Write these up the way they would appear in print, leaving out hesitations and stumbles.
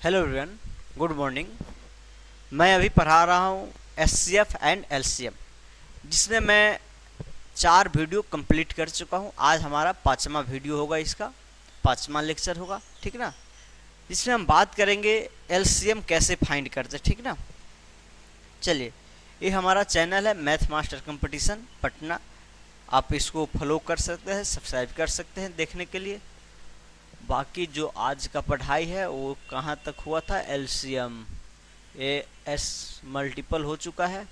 Hello everyone, good morning. मैं अभी पढ़ा रहा हूँ एचसीएफ एंड एलसीएम, जिसमें मैं 4 वीडियो कंप्लीट कर चुका हूँ। आज हमारा 5वां वीडियो होगा, इसका 5वां लेक्चर होगा, ठीक ना। जिसमें हम बात करेंगे एलसीएम कैसे फाइंड करते, ठीक ना। चलिए, ये हमारा चैनल है मैथ मास्टर कंपटीशन पटना। आप इसको फॉलो कर सकते हैं, सब्सक्राइब कर सकते हैं देखने के लिए। बाकी जो आज का पढ़ाई है वो कहाँ तक हुआ था, एलसीएम ए एस मल्टीपल हो चुका है।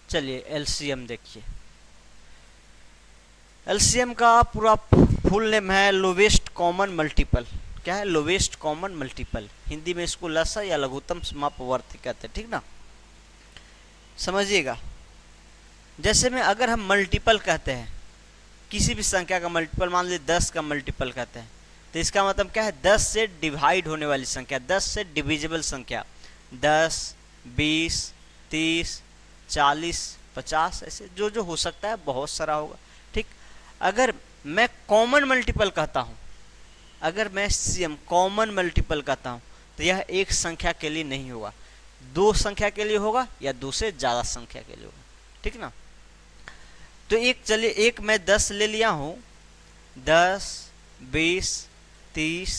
चलिए एलसीएम देखिए। एलसीएम का पूरा फुल नेम है लोवेस्ट कॉमन मल्टीपल। क्या है? Lowest common multiple. हिंदी में इसको लसा या लघुत्तम समापवर्ती कहते हैं, ठीक ना। समझिएगा, जैसे में अगर हम मल्टीपल कहते हैं किसी भी संख्या का मल्टीपल, मान लीजिए 10 का मल्टीपल कहते हैं, तो इसका मतलब क्या है? 10 से डिवाइड होने वाली संख्या, 10 से डिविजिबल संख्या। 10, 20, 30, 40, 50, ऐसे जो जो हो सकता है, बहुत सारा होगा, ठीक। अगर मैं कॉमन मल्टीपल कहता हूँ, अगर मैं सीएम कॉमन मल्टीपल कहता हूँ, तो यह एक संख्या के लिए नहीं होगा, 2 संख्या के लिए होगा या 2 से ज़्यादा संख्या के लिए होगा, ठीक ना। तो चलिए एक मैं 10 ले लिया हूँ, 10, 20, 30,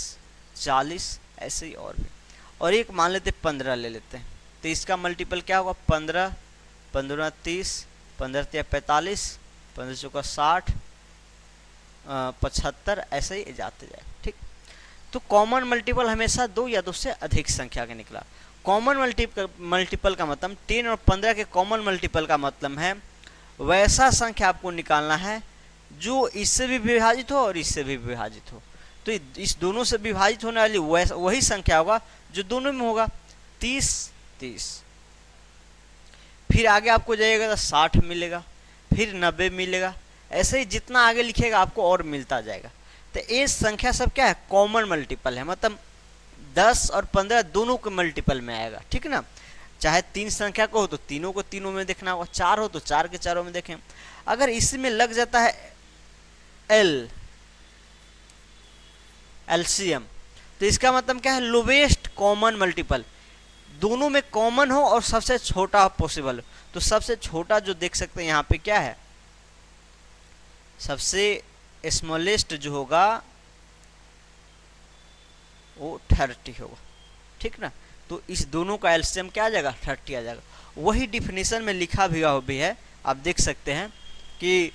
40, ऐसे ही और भी। और एक मान लेते 15 ले लेते हैं, तो इसका मल्टीपल क्या होगा? 15, 15 30, 15 या 45, 15 चौका 60, 75, ऐसे ही जाते जाए, ठीक। तो कॉमन मल्टीपल हमेशा 2 या 2 से अधिक संख्या का निकला। कॉमन मल्टीपल का मतलब 10 और 15 के कॉमन मल्टीपल का मतलब है वैसा संख्या आपको निकालना है जो इससे भी विभाजित हो और इससे भी विभाजित हो। तो इस दोनों से विभाजित होने वाली वही संख्या होगा जो दोनों में होगा। 30, 30, फिर आगे आपको जाइएगा तो 60 मिलेगा, फिर 90 मिलेगा, ऐसे ही जितना आगे लिखिएगा आपको और मिलता जाएगा। तो ये संख्या सब क्या है? कॉमन मल्टीपल है, मतलब 10 और 15 दोनों के मल्टीपल में आएगा, ठीक ना। चाहे 3 संख्या को हो तो तीनों को तीनों में देखना होगा, 4 हो तो 4 के चारों में देखें। अगर इसमें लग जाता है एलसीएम, तो इसका मतलब क्या है? लोवेस्ट कॉमन मल्टीपल, दोनों में कॉमन हो और सबसे छोटा पॉसिबल हो। तो सबसे छोटा जो देख सकते हैं यहाँ पे क्या है, सबसे स्मॉलेस्ट जो होगा वो 30 होगा, ठीक ना। तो इस दोनों का एलसीएम क्या आ जाएगा? 30 आ जाएगा। वही डिफिनीशन में लिखा भी है, आप देख सकते हैं कि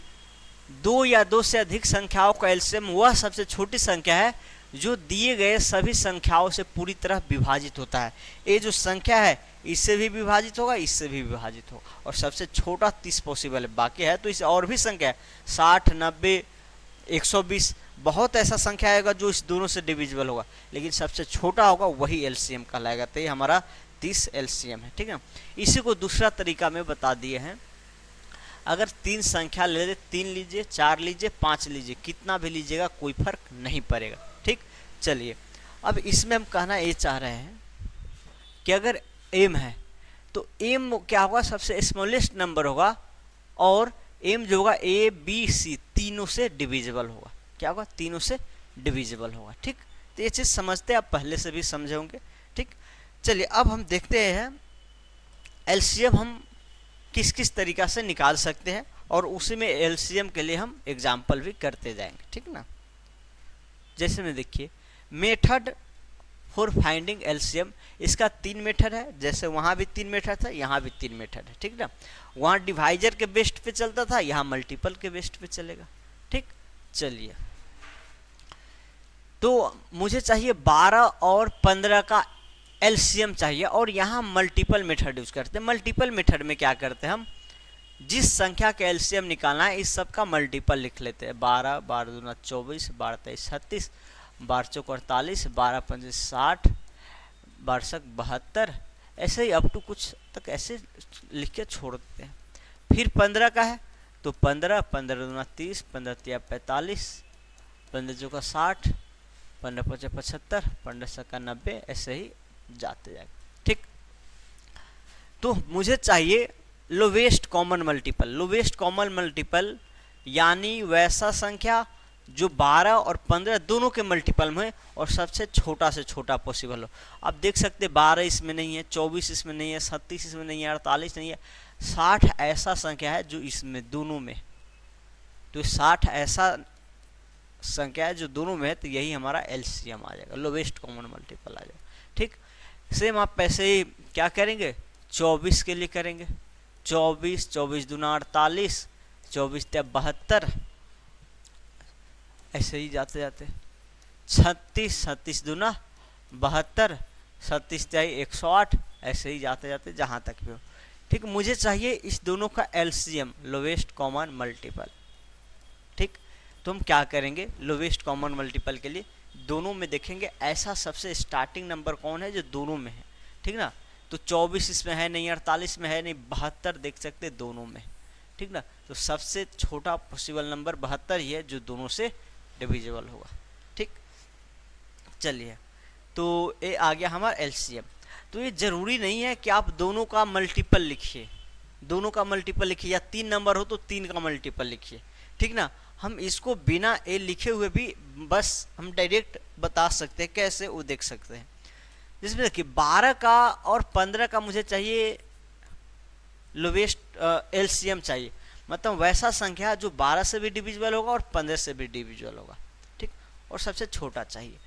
2 या 2 से अधिक संख्याओं का एलसीएम वह सबसे छोटी संख्या है जो दिए गए सभी संख्याओं से पूरी तरह विभाजित होता है। ये जो संख्या है इससे भी विभाजित होगा, इससे भी विभाजित होगा, और सबसे छोटा 30 पॉसिबल है। बाकी है तो इसे और भी संख्या है, 60, 90, 120, बहुत ऐसा संख्या आएगा जो इस दोनों से डिविजिबल होगा, लेकिन सबसे छोटा होगा वही एलसीएम कहलाएगा। तो ये हमारा 30 एलसीएम है, ठीक है। इसी को दूसरा तरीका में बता दिए हैं। अगर 3 संख्या ले ले, 3 लीजिए, 4 लीजिए, 5 लीजिए, कितना भी लीजिएगा कोई फर्क नहीं पड़ेगा, ठीक। चलिए, अब इसमें हम कहना ये चाह रहे हैं कि अगर एम है तो एम क्या होगा? सबसे स्मॉलेस्ट नंबर होगा, और एम जो होगा ए बी सी तीनों से डिविजिबल होगा। क्या होगा? तीनों से डिविजिबल होगा, ठीक। तो ये चीज़ समझते हैं, आप पहले से भी समझे होंगे, ठीक। चलिए अब हम देखते हैं एलसीएम हम किस किस तरीका से निकाल सकते हैं, और उसी में एलसीएम के लिए हम एग्जाम्पल भी करते जाएंगे, ठीक ना। जैसे में देखिए, मेथड फॉर फाइंडिंग एलसीएम, इसका 3 मेथड है। जैसे वहाँ भी 3 मेथड था, यहाँ भी 3 मेथड है, ठीक ना। वहाँ डिवाइजर के बेस्ट पे चलता था, यहाँ मल्टीपल के बेस्ट पे चलेगा, ठीक। चलिए, तो मुझे चाहिए 12 और 15 का एलसीएम चाहिए, और यहाँ मल्टीपल मेथड यूज करते हैं। मल्टीपल मेथड में क्या करते हैं हम? जिस संख्या का एलसीएम निकालना है इस सब का मल्टीपल लिख लेते हैं। 12, 12 दूना 24, 12 23 36, 12 चौक 48, 12 पंजे 60, 12 72, ऐसे ही अप टू कुछ तक ऐसे लिख के छोड़ देते हैं। फिर 15 का है तो 15, 15 दूना 30, 15 तिया 45, 15 चौका 60, 15 पचे 75, 15 सका 90, ऐसे ही जाते जाएगा, ठीक। तो मुझे चाहिए lowest common multiple. Lowest common multiple यानी वैसा संख्या जो 12 और 15 दोनों के मल्टीपल में और सबसे छोटा से छोटा पॉसिबल हो। आप देख सकते हैं 12 इसमें नहीं है, 24 इसमें नहीं है, 37 इसमें नहीं है, 48 नहीं है, 60 ऐसा संख्या है जो इसमें दोनों में, तो 60 ऐसा संख्या है जो दोनों में है, तो यही हमारा एलसीएम आ जाएगा, लोवेस्ट कॉमन मल्टीपल आ जाएगा। ठीक, सेम आप पैसे ही क्या करेंगे 24 के लिए करेंगे, 24, 24 दूना 48, 24 त्या 72, ऐसे ही जाते जाते 36, 36 दूना 72, 37 त्याई 108, ऐसे ही जाते जाते जहाँ तक भी हो। ठीक, मुझे चाहिए इस दोनों का एलसीएम, लोवेस्ट कॉमन मल्टीपल। ठीक, तो हम क्या करेंगे लोवेस्ट कॉमन मल्टीपल के लिए दोनों में देखेंगे ऐसा सबसे स्टार्टिंग नंबर कौन है जो दोनों में है। ठीक ना, तो 24 इसमें है नहीं, 48 में है नहीं, 72 देख सकते दोनों में। ठीक ना, तो सबसे छोटा पॉसिबल नंबर 72 ही है जो दोनों से डिविजिबल होगा। ठीक, चलिए, तो ये आ गया हमारा एलसीएम। तो ये जरूरी नहीं है कि आप दोनों का मल्टीपल लिखिए, दोनों का मल्टीपल लिखिए, या 3 नंबर हो तो 3 का मल्टीपल लिखिए। ठीक ना, हम इसको बिना ए लिखे हुए भी बस हम डायरेक्ट बता सकते हैं, कैसे वो देख सकते हैं। जिसमें देखिए 12 का और 15 का मुझे चाहिए लोवेस्ट एलसीएम चाहिए, मतलब वैसा संख्या जो 12 से भी डिविजिबल होगा और 15 से भी डिविजिबल होगा। ठीक, और सबसे छोटा चाहिए।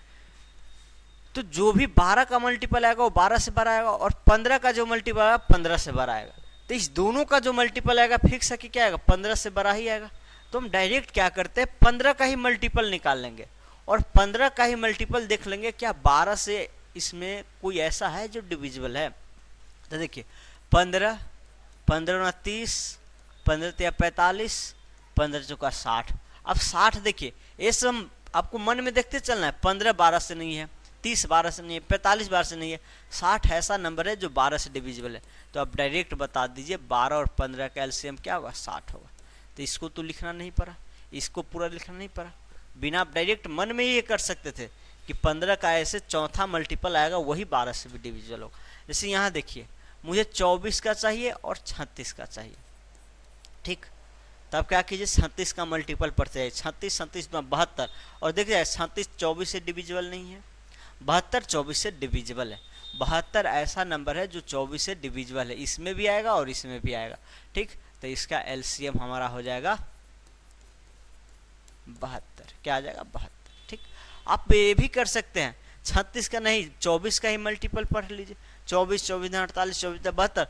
तो जो भी 12 का मल्टीपल आएगा वो 12 से बड़ा आएगा, और 15 का जो मल्टीपल आएगा 15 से बड़ा आएगा। तो इस दोनों का जो मल्टीपल आएगा फिक्स है कि क्या आएगा 15 से बड़ा ही आएगा। तो हम डायरेक्ट क्या करते हैं 15 का ही मल्टीपल निकाल लेंगे, और 15 का ही मल्टीपल देख लेंगे क्या 12 से इसमें कोई ऐसा है जो डिविजिबल है। तो देखिए 15, 15 30, 15 या 45, 15 चौका 60। अब 60 देखिए ये सब आपको मन में देखते चलना है, 15 12 से नहीं है, 30 12 से नहीं है, 45 12 से नहीं है, 60 ऐसा नंबर है जो 12 से डिविजिबल है। तो आप डायरेक्ट बता दीजिए 12 और 15 का एलसीएम क्या होगा 60 होगा। तो इसको तो लिखना नहीं पड़ा, इसको पूरा लिखना नहीं पड़ा, बिना आप डायरेक्ट मन में ये कर सकते थे कि 15 का ऐसे चौथा मल्टीपल आएगा वही 12 से भी डिविजिबल होगा। जैसे यहाँ देखिए मुझे 24 का चाहिए और 36 का चाहिए। ठीक, तब क्या कीजिए 36 का मल्टीपल पढ़ते जाइए, 36 37 72, और देखिए 36 24 से डिविजिबल नहीं है, 72 24 से डिविजिबल है। 72 ऐसा नंबर है जो 24 से डिविजिबल है, इसमें भी आएगा और इसमें भी आएगा। ठीक, तो इसका एलसीएम हमारा हो जाएगा 72। क्या आ जाएगा 72। ठीक, आप ये भी कर सकते हैं 36 का नहीं 24 का ही मल्टीपल पढ़ लीजिए, 24 24 48 24 72,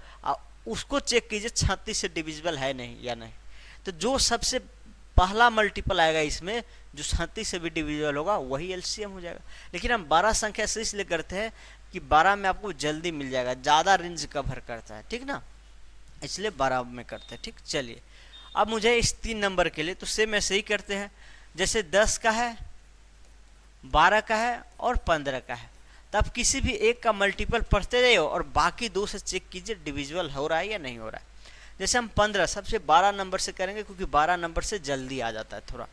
उसको चेक कीजिए 36 से डिविजिबल है नहीं या नहीं। तो जो सबसे पहला मल्टीपल आएगा इसमें जो 36 से भी डिविजिबल होगा वही एलसीएम हो जाएगा। लेकिन हम 12 संख्या से इसलिए करते हैं कि 12 में आपको जल्दी मिल जाएगा, ज़्यादा रेंज कवर करता है। ठीक ना, इसलिए 12 में करते हैं। ठीक, चलिए अब मुझे इस 3 नंबर के लिए तो सेम ऐसे ही करते हैं, जैसे 10 का है, 12 का है और 15 का है, तब किसी भी एक का मल्टीपल पढ़ते जाइए और बाकी 2 से चेक कीजिए डिविजिबल हो रहा है या नहीं हो रहा है। जैसे हम 15 सबसे 12 नंबर से करेंगे क्योंकि 12 नंबर से जल्दी आ जाता है थोड़ा।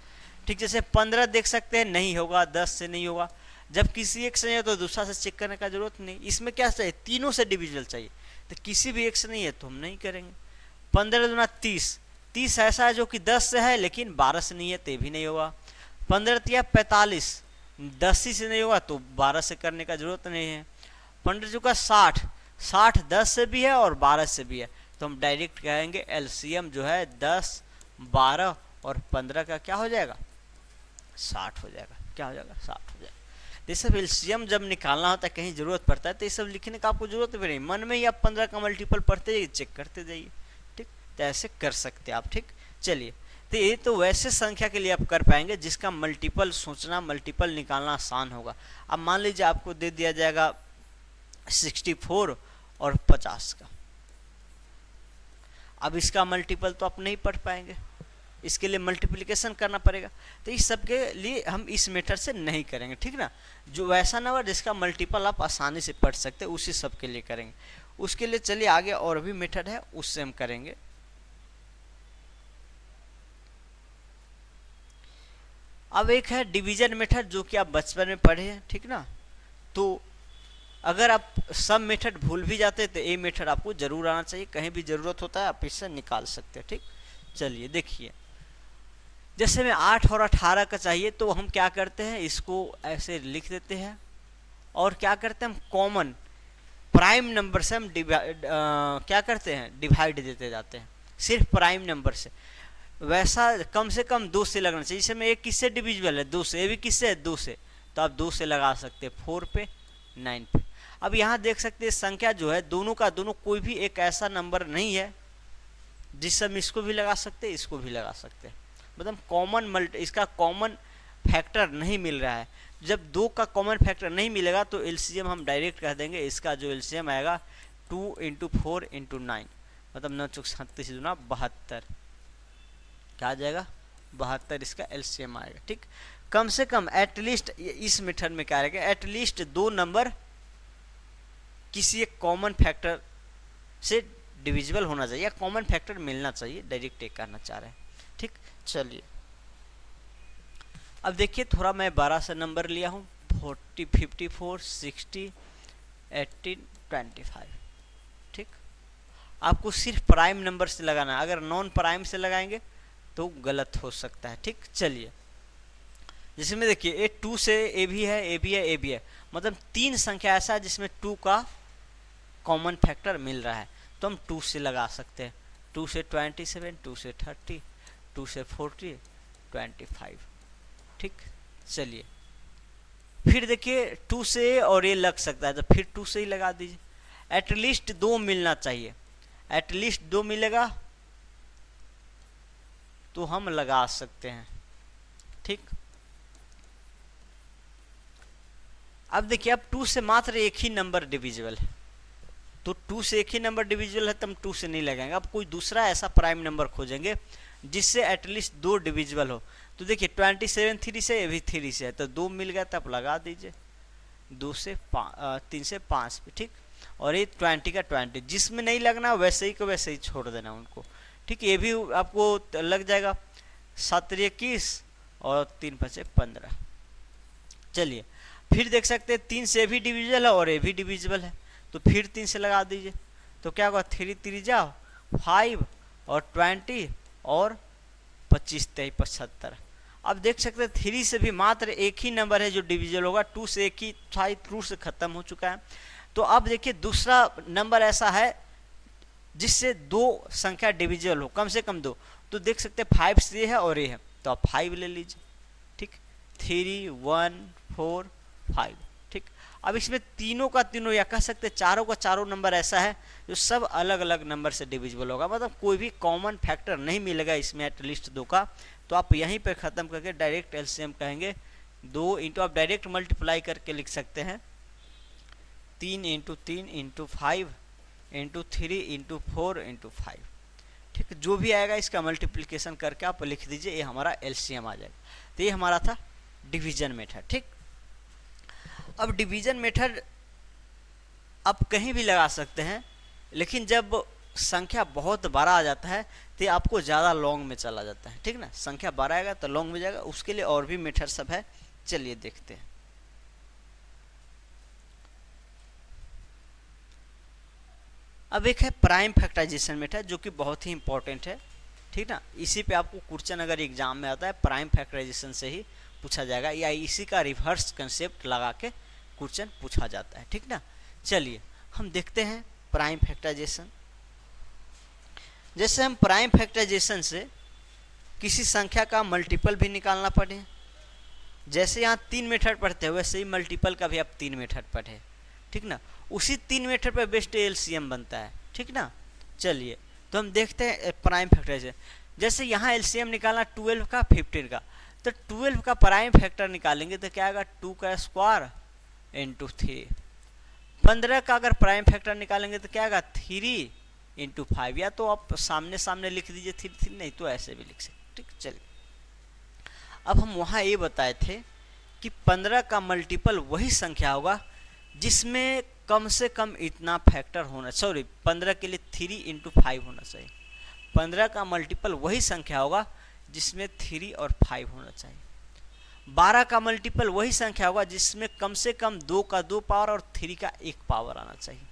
ठीक, जैसे 15 देख सकते हैं नहीं होगा, 10 से नहीं होगा, जब किसी एक से नहीं है तो दूसरा से चेक करने का जरूरत नहीं। इसमें क्या चाहिए तीनों से डिविजिबल चाहिए, तो किसी भी एक से नहीं है तो हम नहीं करेंगे। 15 दूना 30, 30 ऐसा है जो कि 10 से है लेकिन 12 से नहीं है तो भी नहीं होगा। 15 तिया 45, 10 ही से नहीं होगा तो 12 से करने का जरूरत नहीं है। 15 चौका 60, 60 10 से भी है और 12 से भी है, तो हम डायरेक्ट कहेंगे एलसीएम जो है 10 12 और 15 का क्या हो जाएगा 60 हो जाएगा। क्या हो जाएगा 60 हो जाएगा। ये सब एलसीएम जब निकालना होता है कहीं जरूरत पड़ता है तो ये सब लिखने का आपको जरूरत भी नहीं, मन में ही आप 15 का मल्टीपल पढ़ते जाइए, चेक करते जाइए। ठीक, तो ऐसे कर सकते हैं आप। ठीक, चलिए, तो ये तो वैसे संख्या के लिए आप कर पाएंगे जिसका मल्टीपल सोचना, मल्टीपल निकालना आसान होगा। अब मान लीजिए आपको दे दिया जाएगा 64 और 50 का, अब इसका मल्टीपल तो आप नहीं पढ़ पाएंगे, इसके लिए मल्टीप्लिकेशन करना पड़ेगा। तो इस सब के लिए हम इस मेथड से नहीं करेंगे। ठीक ना, जो वैसा नंबर जिसका मल्टीपल आप आसानी से पढ़ सकते हैं उसी सब के लिए करेंगे। उसके लिए चलिए आगे और भी मेथड है उससे हम करेंगे। अब एक है डिवीजन मेथड जो कि आप बचपन में पढ़े हैं। ठीक ना, तो अगर आप सब मेथड भूल भी जाते हैं तो ये मेथड आपको जरूर आना चाहिए, कहीं भी जरूरत होता है आप इससे निकाल सकते हैं। ठीक, चलिए देखिए जैसे में 8 और 18 का चाहिए तो हम क्या करते हैं, इसको ऐसे लिख देते हैं और क्या करते हैं हम कॉमन प्राइम नंबर से हम क्या करते हैं डिवाइड देते जाते हैं, सिर्फ प्राइम नंबर से। वैसा कम से कम 2 से लगना चाहिए। इसमें एक किससे डिविजिबल है, 2 से, ये भी किससे है 2 से, तो आप 2 से लगा सकते हैं 4 पे 9 पे। अब यहाँ देख सकते हैं संख्या जो है दोनों का दोनों कोई भी एक ऐसा नंबर नहीं है जिससे हम इसको भी लगा सकते हैं इसको भी लगा सकते हैं, मतलब कॉमन इसका कॉमन फैक्टर नहीं मिल रहा है। जब 2 का कॉमन फैक्टर नहीं मिलेगा तो एलसीएम हम डायरेक्ट कह देंगे, इसका जो एलसीएम आएगा 2 × 4 × 9, मतलब 9 चौक 37 दूना 72, क्या आ जाएगा 72, इसका एलसीएम आएगा। ठीक, कम से कम एटलीस्ट इस मेथड में क्या रहेगा, एटलीस्ट 2 नंबर किसी एक कॉमन फैक्टर से डिविजिबल होना चाहिए या कॉमन फैक्टर मिलना चाहिए, डायरेक्ट एक करना चाह रहे हैं। ठीक, चलिए अब देखिए थोड़ा मैं 12 से नंबर लिया हूँ, 40, 54, 60, 18, 25। ठीक, आपको सिर्फ प्राइम नंबर से लगाना है, अगर नॉन प्राइम से लगाएंगे तो गलत हो सकता है। ठीक, चलिए जैसे में देखिए ये 2 से ए भी है, ए भी है, ए भी है, मतलब 3 संख्या ऐसा है जिसमें 2 का कॉमन फैक्टर मिल रहा है, तो हम 2 से लगा सकते हैं। 2 से 27, 2 से 30, 2 से 40, 25। ठीक, चलिए फिर देखिए 2 से और ये लग सकता है तो फिर 2 से ही लगा दीजिए। एटलीस्ट 2 मिलना चाहिए, एटलीस्ट 2 मिलेगा तो हम लगा सकते हैं। ठीक, अब देखिए अब 2 से मात्र एक ही नंबर डिविजिबल है, तो 2 से एक ही नंबर डिविजिबल है तो हम 2 से नहीं लगाएंगे। अब कोई दूसरा ऐसा प्राइम नंबर खोजेंगे जिससे एटलीस्ट 2 डिविजिबल हो, तो देखिए 27 3 से, ये भी 3 से है, तो 2 मिल गया तब लगा दीजिए 2 से 3 से 5 पे। ठीक, और ये 20 का 20, जिसमें नहीं लगना वैसे ही को वैसे ही छोड़ देना उनको। ठीक, ये भी आपको लग जाएगा 7 21 और 3 5 15। चलिए फिर देख सकते हैं 3 से भी डिविजिबल है और ये भी डिविजिबल है, तो फिर 3 से लगा दीजिए, तो क्या होगा 3 3 जाओ 5 और 20 और 25 23 75। अब देख सकते हैं 3 से भी मात्र एक ही नंबर है जो डिविजिबल होगा, 2 से एक ही था, 2 से खत्म हो चुका है। तो अब देखिए दूसरा नंबर ऐसा है जिससे 2 संख्या डिविजिबल हो, कम से कम 2, तो देख सकते हैं 5 से है और ये है, तो आप 5 ले लीजिए। ठीक, 3 1 4 5। ठीक, अब इसमें तीनों का तीनों या कह सकते हैं चारों का चारों नंबर ऐसा है जो सब अलग अलग नंबर से डिविजिबल होगा, मतलब कोई भी कॉमन फैक्टर नहीं मिलेगा इसमें एटलीस्ट 2 का, तो आप यहीं पे ख़त्म करके डायरेक्ट एलसीएम कहेंगे 2 इंटू, आप डायरेक्ट मल्टीप्लाई करके लिख सकते हैं 3 × 3 × 5 × 3 × 4 × 5। ठीक, जो भी आएगा इसका मल्टीप्लिकेशन करके आप लिख दीजिए, ये हमारा एलसीएम आ जाएगा। तो ये हमारा था डिवीजन मेथड। ठीक, अब डिवीजन मेथड आप कहीं भी लगा सकते हैं, लेकिन जब संख्या बहुत बड़ा आ जाता है तो आपको ज़्यादा लॉन्ग में चला जाता है। ठीक ना, संख्या बड़ा आएगा तो लॉन्ग में जाएगा, उसके लिए और भी मेथड सब है, चलिए देखते हैं। अब एक है प्राइम फैक्टराइजेशन मेथड जो कि बहुत ही इंपॉर्टेंट है। ठीक ना, इसी पे आपको क्वेश्चन अगर एग्जाम में आता है प्राइम फैक्टराइजेशन से ही पूछा जाएगा, या इसी का रिवर्स कंसेप्ट लगा के क्वेश्चन पूछा जाता है। ठीक ना, चलिए हम देखते हैं प्राइम फैक्टराइजेशन। जैसे हम प्राइम फैक्टराइजेशन से किसी संख्या का मल्टीपल भी निकालना पड़े, जैसे यहाँ 3 मेथड पढ़ते हैं वैसे ही मल्टीपल का भी आप 3 मेथड पढ़े। ठीक ना, उसी 3 मेथड पर बेस्ट एलसीएम बनता है। ठीक ना, चलिए तो हम देखते हैं प्राइम फैक्टराइजेशन। जैसे यहाँ एलसीएम निकालना 12 का 15 का, तो 12 का प्राइम फैक्टर निकालेंगे तो क्या आएगा 2 का स्क्वायर × 3। 15 का अगर प्राइम फैक्टर निकालेंगे तो क्या आएगा 3 × 5, या तो आप सामने सामने लिख दीजिए 3 3, नहीं तो ऐसे भी लिख सकते। ठीक, चलिए अब हम वहाँ ये बताए थे कि 15 का मल्टीपल वही संख्या होगा जिसमें कम से कम इतना फैक्टर होना, 15 के लिए 3 × 5 होना चाहिए। 15 का मल्टीपल वही संख्या होगा जिसमें 3 और 5 होना चाहिए। 12 का मल्टीपल वही संख्या होगा जिसमें कम से कम 2 का 2 पावर और 3 का 1 पावर आना चाहिए,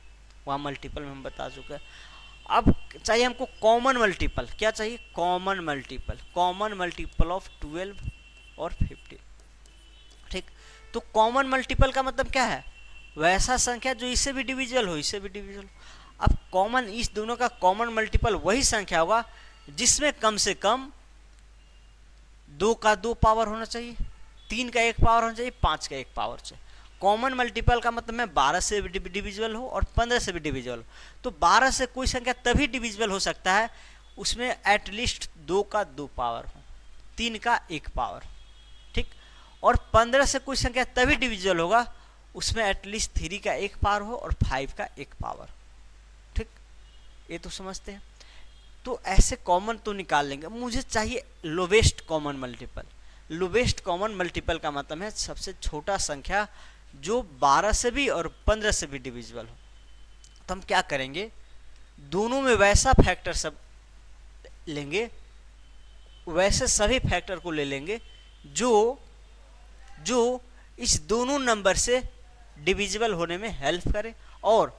वहाँ मल्टीपल में हम बता चुके हैं। अब चाहिए हमको कॉमन मल्टीपल, क्या चाहिए, कॉमन मल्टीपल ऑफ 12 और 15। ठीक, तो कॉमन मल्टीपल का मतलब क्या है, वैसा संख्या जो इससे भी डिविजिबल हो, इससे भी डिविजिबल हो। अब कॉमन, इस दोनों का कॉमन मल्टीपल वही संख्या होगा जिसमें कम से कम 2 का 2 पावर होना चाहिए, 3 का 1 पावर होना चाहिए, 5 का 1 पावर चाहिए। कॉमन मल्टीपल का मतलब मैं 12 से भी डिविजिबल हो और 15 से भी डिविजिबल हो। तो 12 से कोई संख्या तभी डिविजिबल हो सकता है उसमें एटलीस्ट 2 का 2 पावर हो, 3 का 1 पावर, ठीक। और 15 से कोई संख्या तभी डिविजिबल होगा उसमें एटलीस्ट 3 का 1 पावर हो और 5 का 1 पावर, ठीक। ये तो समझते हैं। तो ऐसे कॉमन तो निकाल लेंगे। मुझे चाहिए lowest common multiple. Lowest common multiple का मतलब है सबसे छोटा संख्या जो 12 से भी और 15 से भी डिविजिबल हो। तो हम क्या करेंगे, दोनों में वैसा फैक्टर सब लेंगे, वैसे सभी फैक्टर को ले लेंगे जो इस दोनों नंबर से डिविजिबल होने में हेल्प करे, और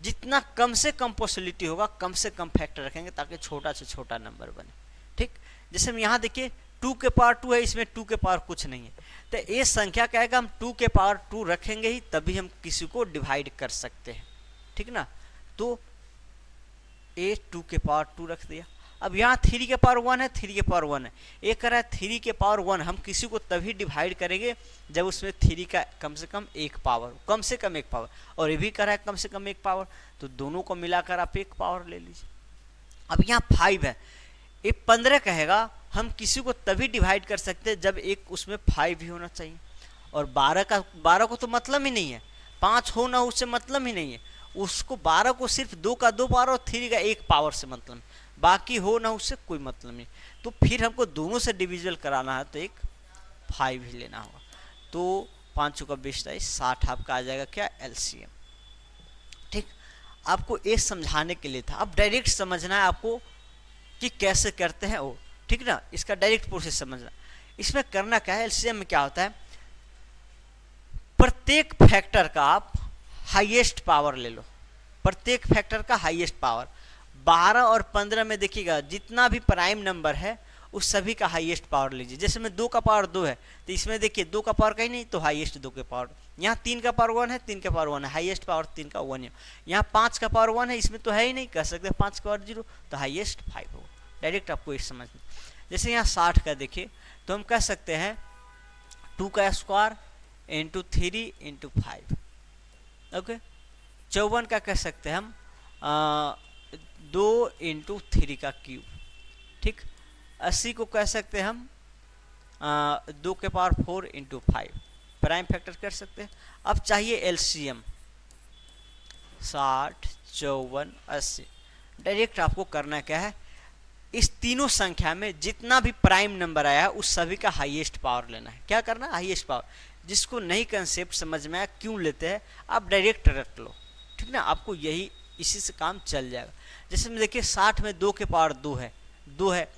जितना कम से कम पॉसिबिलिटी होगा कम से कम फैक्टर रखेंगे ताकि छोटा से छोटा नंबर बने, ठीक। जैसे हम यहाँ देखिए 2 के पावर 2 है, इसमें 2 के पावर कुछ नहीं है, तो ये संख्या क्या है, हम 2 के पावर 2 रखेंगे ही तभी हम किसी को डिवाइड कर सकते हैं, ठीक ना। तो ये 2 के पावर 2 रख दिया। अब यहाँ 3 के पावर 1 है, 3 के पावर 1 है, एक कह रहा है 3 के पावर 1 हम किसी को तभी डिवाइड करेंगे जब उसमें 3 का कम से कम 1 पावर, कम से कम 1 पावर, और ये भी कह रहा है कम से कम 1 पावर, तो दोनों को मिलाकर आप 1 पावर ले लीजिए। अब यहाँ 5 है, ये 15 कहेगा हम किसी को तभी डिवाइड कर सकते हैं जब एक उसमें 5 ही होना चाहिए, और 12 को तो मतलब ही नहीं है, 5 हो ना उससे मतलब ही नहीं है, उसको 12 को सिर्फ 2 का 2 पावर और 3 का 1 पावर से मतलब, बाकी हो ना उससे कोई मतलब नहीं। तो फिर हमको दोनों से डिविजिबल कराना है तो एक 5 ही लेना होगा। तो 5 का 20 60 आपका आ जाएगा क्या, एलसीएम, ठीक। आपको ये समझाने के लिए था, अब डायरेक्ट समझना है आपको कि कैसे करते हैं वो, ठीक ना, इसका डायरेक्ट प्रोसेस समझना। इसमें करना क्या है, एलसीएम में क्या होता है, प्रत्येक फैक्टर का आप हाईएस्ट पावर ले लो, प्रत्येक फैक्टर का हाईएस्ट पावर। 12 और 15 में देखिएगा जितना भी प्राइम नंबर है उस सभी का हाईएस्ट पावर लीजिए। जैसे में 2 का पावर 2 है तो इसमें देखिए 2 का पावर कहीं नहीं, तो हाईएस्ट 2 के पावर। यहाँ 3 का पावर 1 है, 3 का पावर 1 है, हाईएस्ट पावर 3 का 1 है। यहाँ 5 का पावर 1 है, इसमें तो है ही नहीं, कह सकते 5 का पावर 0, तो हाईएस्ट 5 होगा। डायरेक्ट आपको ये समझना। जैसे यहाँ 60 का देखिए तो हम कह सकते हैं 2 का स्क्वायर इंटू 3 इंटू 5, ओके। 54 का कह सकते हैं हम 2 इंटू 3 का क्यूब, ठीक। 80 को कह सकते हैं हम 2 के पावर 4 इंटू 5, प्राइम फैक्टर कर सकते हैं। अब चाहिए एलसीएम, 60, 54, 80। डायरेक्ट आपको करना क्या है, इस तीनों संख्या में जितना भी प्राइम नंबर आया है उस सभी का हाईएस्ट पावर लेना है। क्या करना है, हाईएस्ट पावर। जिसको नहीं कंसेप्ट समझ में आया क्यों लेते हैं, आप डायरेक्ट रख लो, ठीक ना, आपको यही इसी से काम चल जाएगा। जैसे में देखिए 60 में 2 के पावर 2 है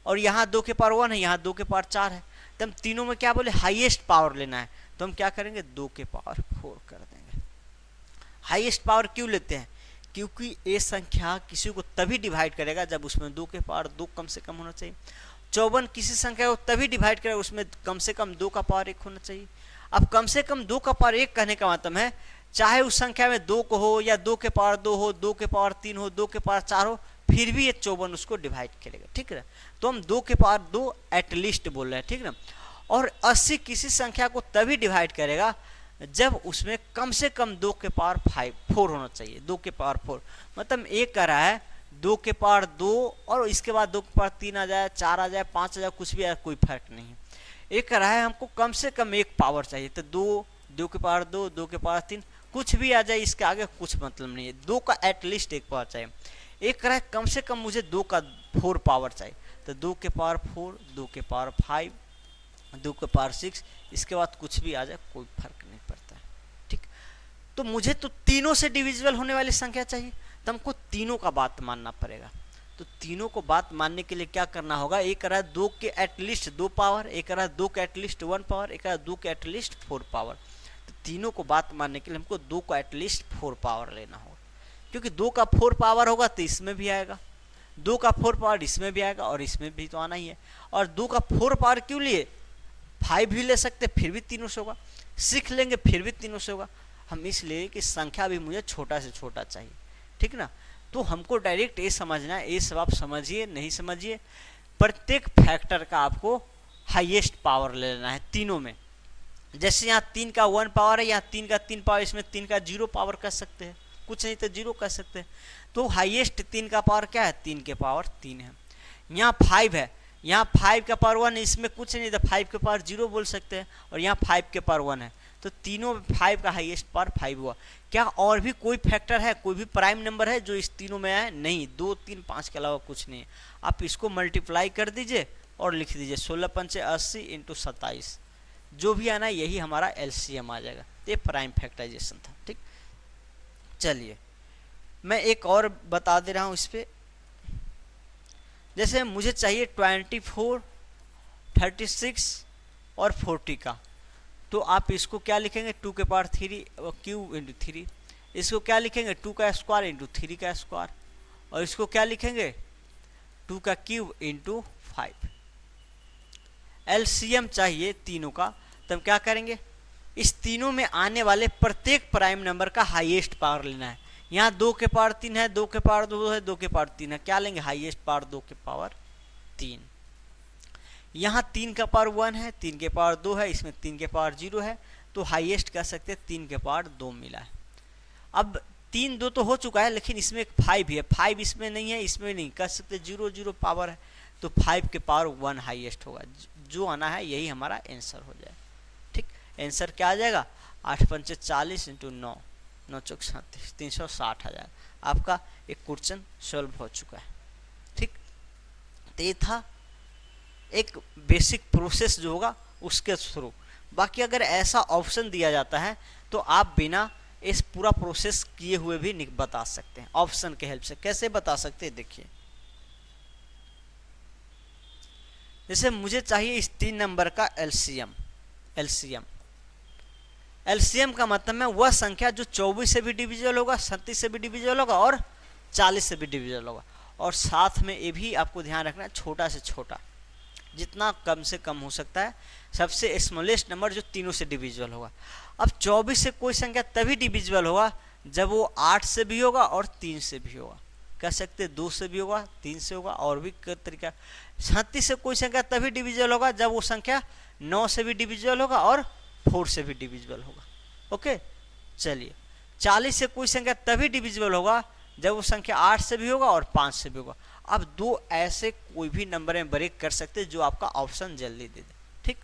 और यहाँ 2 के पावर 1 है, यहाँ 2 के पावर 4 है, तो हम तीनों में क्या बोले, हाईएस्ट पावर लेना है, तो हम क्या करेंगे 2 के पावर 4 कर देंगे। हाईएस्ट पावर क्यों लेते हैं, क्योंकि ये संख्या किसी को तभी डिवाइड करेगा जब उसमें 2 के पावर 2 कम से कम होना चाहिए। 54 किसी संख्या को तभी डिवाइड करेगा उसमें कम से कम 2 का पावर 1 होना चाहिए। अब कम से कम 2 का पावर 1 कहने का मतलब है चाहे उस संख्या में 2 को हो या 2 के पावर 2 हो, 2 के पावर 3 हो, 2 के पावर 4 हो, फिर भी ये 54 उसको डिवाइड करेगा, ठीक है। तो हम 2 के पावर 2 एटलीस्ट बोल रहे हैं, ठीक ना। और 80 किसी संख्या को तभी डिवाइड करेगा जब उसमें कम से कम 2 के पावर 4 होना चाहिए। 2 के पावर 4 मतलब एक कह रहा है 2 के पावर 2 और इसके बाद 2 के पावर 3 आ जाए, 4 आ जाए, 5 आ जाए, कुछ भी आए, कोई फर्क नहीं है। एक कह रहा है हमको कम से कम 1 पावर चाहिए, तो 2 के पावर 2, 2 के पावर 3, कुछ भी आ जाए, इसके आगे कुछ मतलब नहीं है, 2 का एटलीस्ट 1 पावर चाहिए। एक कह रहा है कम से कम मुझे 2 का 4 पावर चाहिए, तो 2 के पावर 4, 2 के पावर 5, 2 के पावर 6, इसके बाद कुछ भी आ जाए कोई फर्क नहीं पड़ता है, ठीक। तो मुझे तो तीनों से डिविजिबल होने वाली संख्या चाहिए, तो हमको तीनों का बात मानना पड़ेगा। तो तीनों को बात मानने के लिए क्या करना होगा, एक कह रहा है 2 के एटलीस्ट 2 पावर, एक कह रहा है 2 के एटलीस्ट 1 पावर, एक कह रहा है 2 के एटलीस्ट 4 पावर। तो तीनों को बात मानने के लिए हमको 2 को एटलीस्ट 4 पावर लेना होगा। क्योंकि 2 का 4 पावर होगा तो इसमें भी आएगा, 2 का 4 पावर इसमें भी आएगा और इसमें भी तो आना ही है। और 2 का 4 पावर क्यों लिए, 5 भी ले सकते फिर भी तीनों से होगा, 6 लेंगे फिर भी तीनों से होगा। हम इसलिए कि संख्या भी मुझे छोटा से छोटा चाहिए, ठीक ना। तो हमको डायरेक्ट ये समझना है, ये सब आप समझिए नहीं समझिए, प्रत्येक फैक्टर का आपको हाईएस्ट पावर ले लेना है तीनों में। जैसे यहाँ 3 का 1 पावर है, यहाँ 3 का 3 पावर, इसमें 3 का 0 पावर कर सकते हैं, कुछ नहीं तो 0 कर सकते हैं। तो हाईएस्ट 3 का पावर क्या है, 3 के पावर 3 है। यहाँ 5 है, यहाँ 5 का पावर 1, इसमें कुछ नहीं तो 5 के पावर 0 बोल सकते हैं, और यहाँ 5 के पावर 1 है, तो तीनों 5 का हाईएस्ट पावर 5 हुआ। क्या और भी कोई फैक्टर है, कोई भी प्राइम नंबर है जो इस तीनों में है, नहीं, 2, 3, 5 के अलावा कुछ नहीं है। आप इसको मल्टीप्लाई कर दीजिए और लिख दीजिए 16 पंचे 80 इंटू 27, जो भी आना यही हमारा एलसीएम आ जाएगा। ये प्राइम फैक्टराइजेशन था, ठीक। चलिए मैं एक और बता दे रहा हूँ इस पर। जैसे मुझे चाहिए 24, 36 और 40 का, तो आप इसको क्या लिखेंगे, 2 के पावर 3 क्यूब इंटू 3, इसको क्या लिखेंगे 2 का स्क्वायर इंटू 3 का स्क्वायर, और इसको क्या लिखेंगे 2 का क्यूब इंटू 5। एलसीएम चाहिए तीनों का, तब क्या करेंगे, इस तीनों में आने वाले प्रत्येक प्राइम नंबर का हाईएस्ट पावर लेना है। यहाँ 2 के पावर 3 है, 2 के पावर 2 है, 2 के पावर 3 है, क्या लेंगे हाईएस्ट पावर 2 के पावर 3। यहाँ 3 का पावर 1 है, 3 के पावर 2 है, इसमें 3 के पावर 0 है, तो हाईएस्ट कह सकते हैं 3 के पावर 2 मिला है। अब 3 2 तो हो चुका है, लेकिन इसमें एक 5 है, 5 इसमें नहीं है, इसमें नहीं कह सकते, 0 0 पावर है, तो 5 के पावर 1 हाईएस्ट होगा। जो आना है यही हमारा आंसर हो जाए, ठीक। आंसर क्या आ जाएगा, 8 पंचे 40 इंटू 9, 9 चौक 37, 360 आ जाएगा। आपका एक क्वेश्चन सॉल्व हो चुका है, ठीक। तो ये था एक बेसिक प्रोसेस जो होगा उसके थ्रू। बाकी अगर ऐसा ऑप्शन दिया जाता है तो आप बिना इस पूरा प्रोसेस किए हुए भी बता सकते हैं, ऑप्शन के हेल्प से। कैसे बता सकते हैं, देखिए जैसे मुझे चाहिए इस 3 नंबर का एलसीएम। एलसीएम का मतलब है वह संख्या जो 24 से भी डिविजिबल होगा, 37 से भी डिविजिबल होगा और 40 से भी डिविजिबल होगा, और साथ में ये भी आपको ध्यान रखना है छोटा से छोटा, जितना कम से कम हो सकता है, सबसे स्मॉलेस्ट नंबर जो तीनों से डिविजिबल होगा। अब 24 से कोई संख्या तभी डिविजिबल होगा जब वो 8 से भी होगा और 3 से भी होगा, कह सकते 2 से भी होगा, 3 से होगा, और भी कई तरीका। 37 से कोई संख्या तभी डिविजिबल होगा जब वो संख्या 9 से भी डिविजिबल होगा और 4 से भी डिविजिबल होगा। ओके, चलिए 40 से कोई संख्या तभी डिविजिबल होगा जब वो संख्या 8 से भी होगा और 5 से भी होगा। अब 2 ऐसे कोई भी नंबर में ब्रेक कर सकते जो आपका ऑप्शन जल्दी दे दे, ठीक।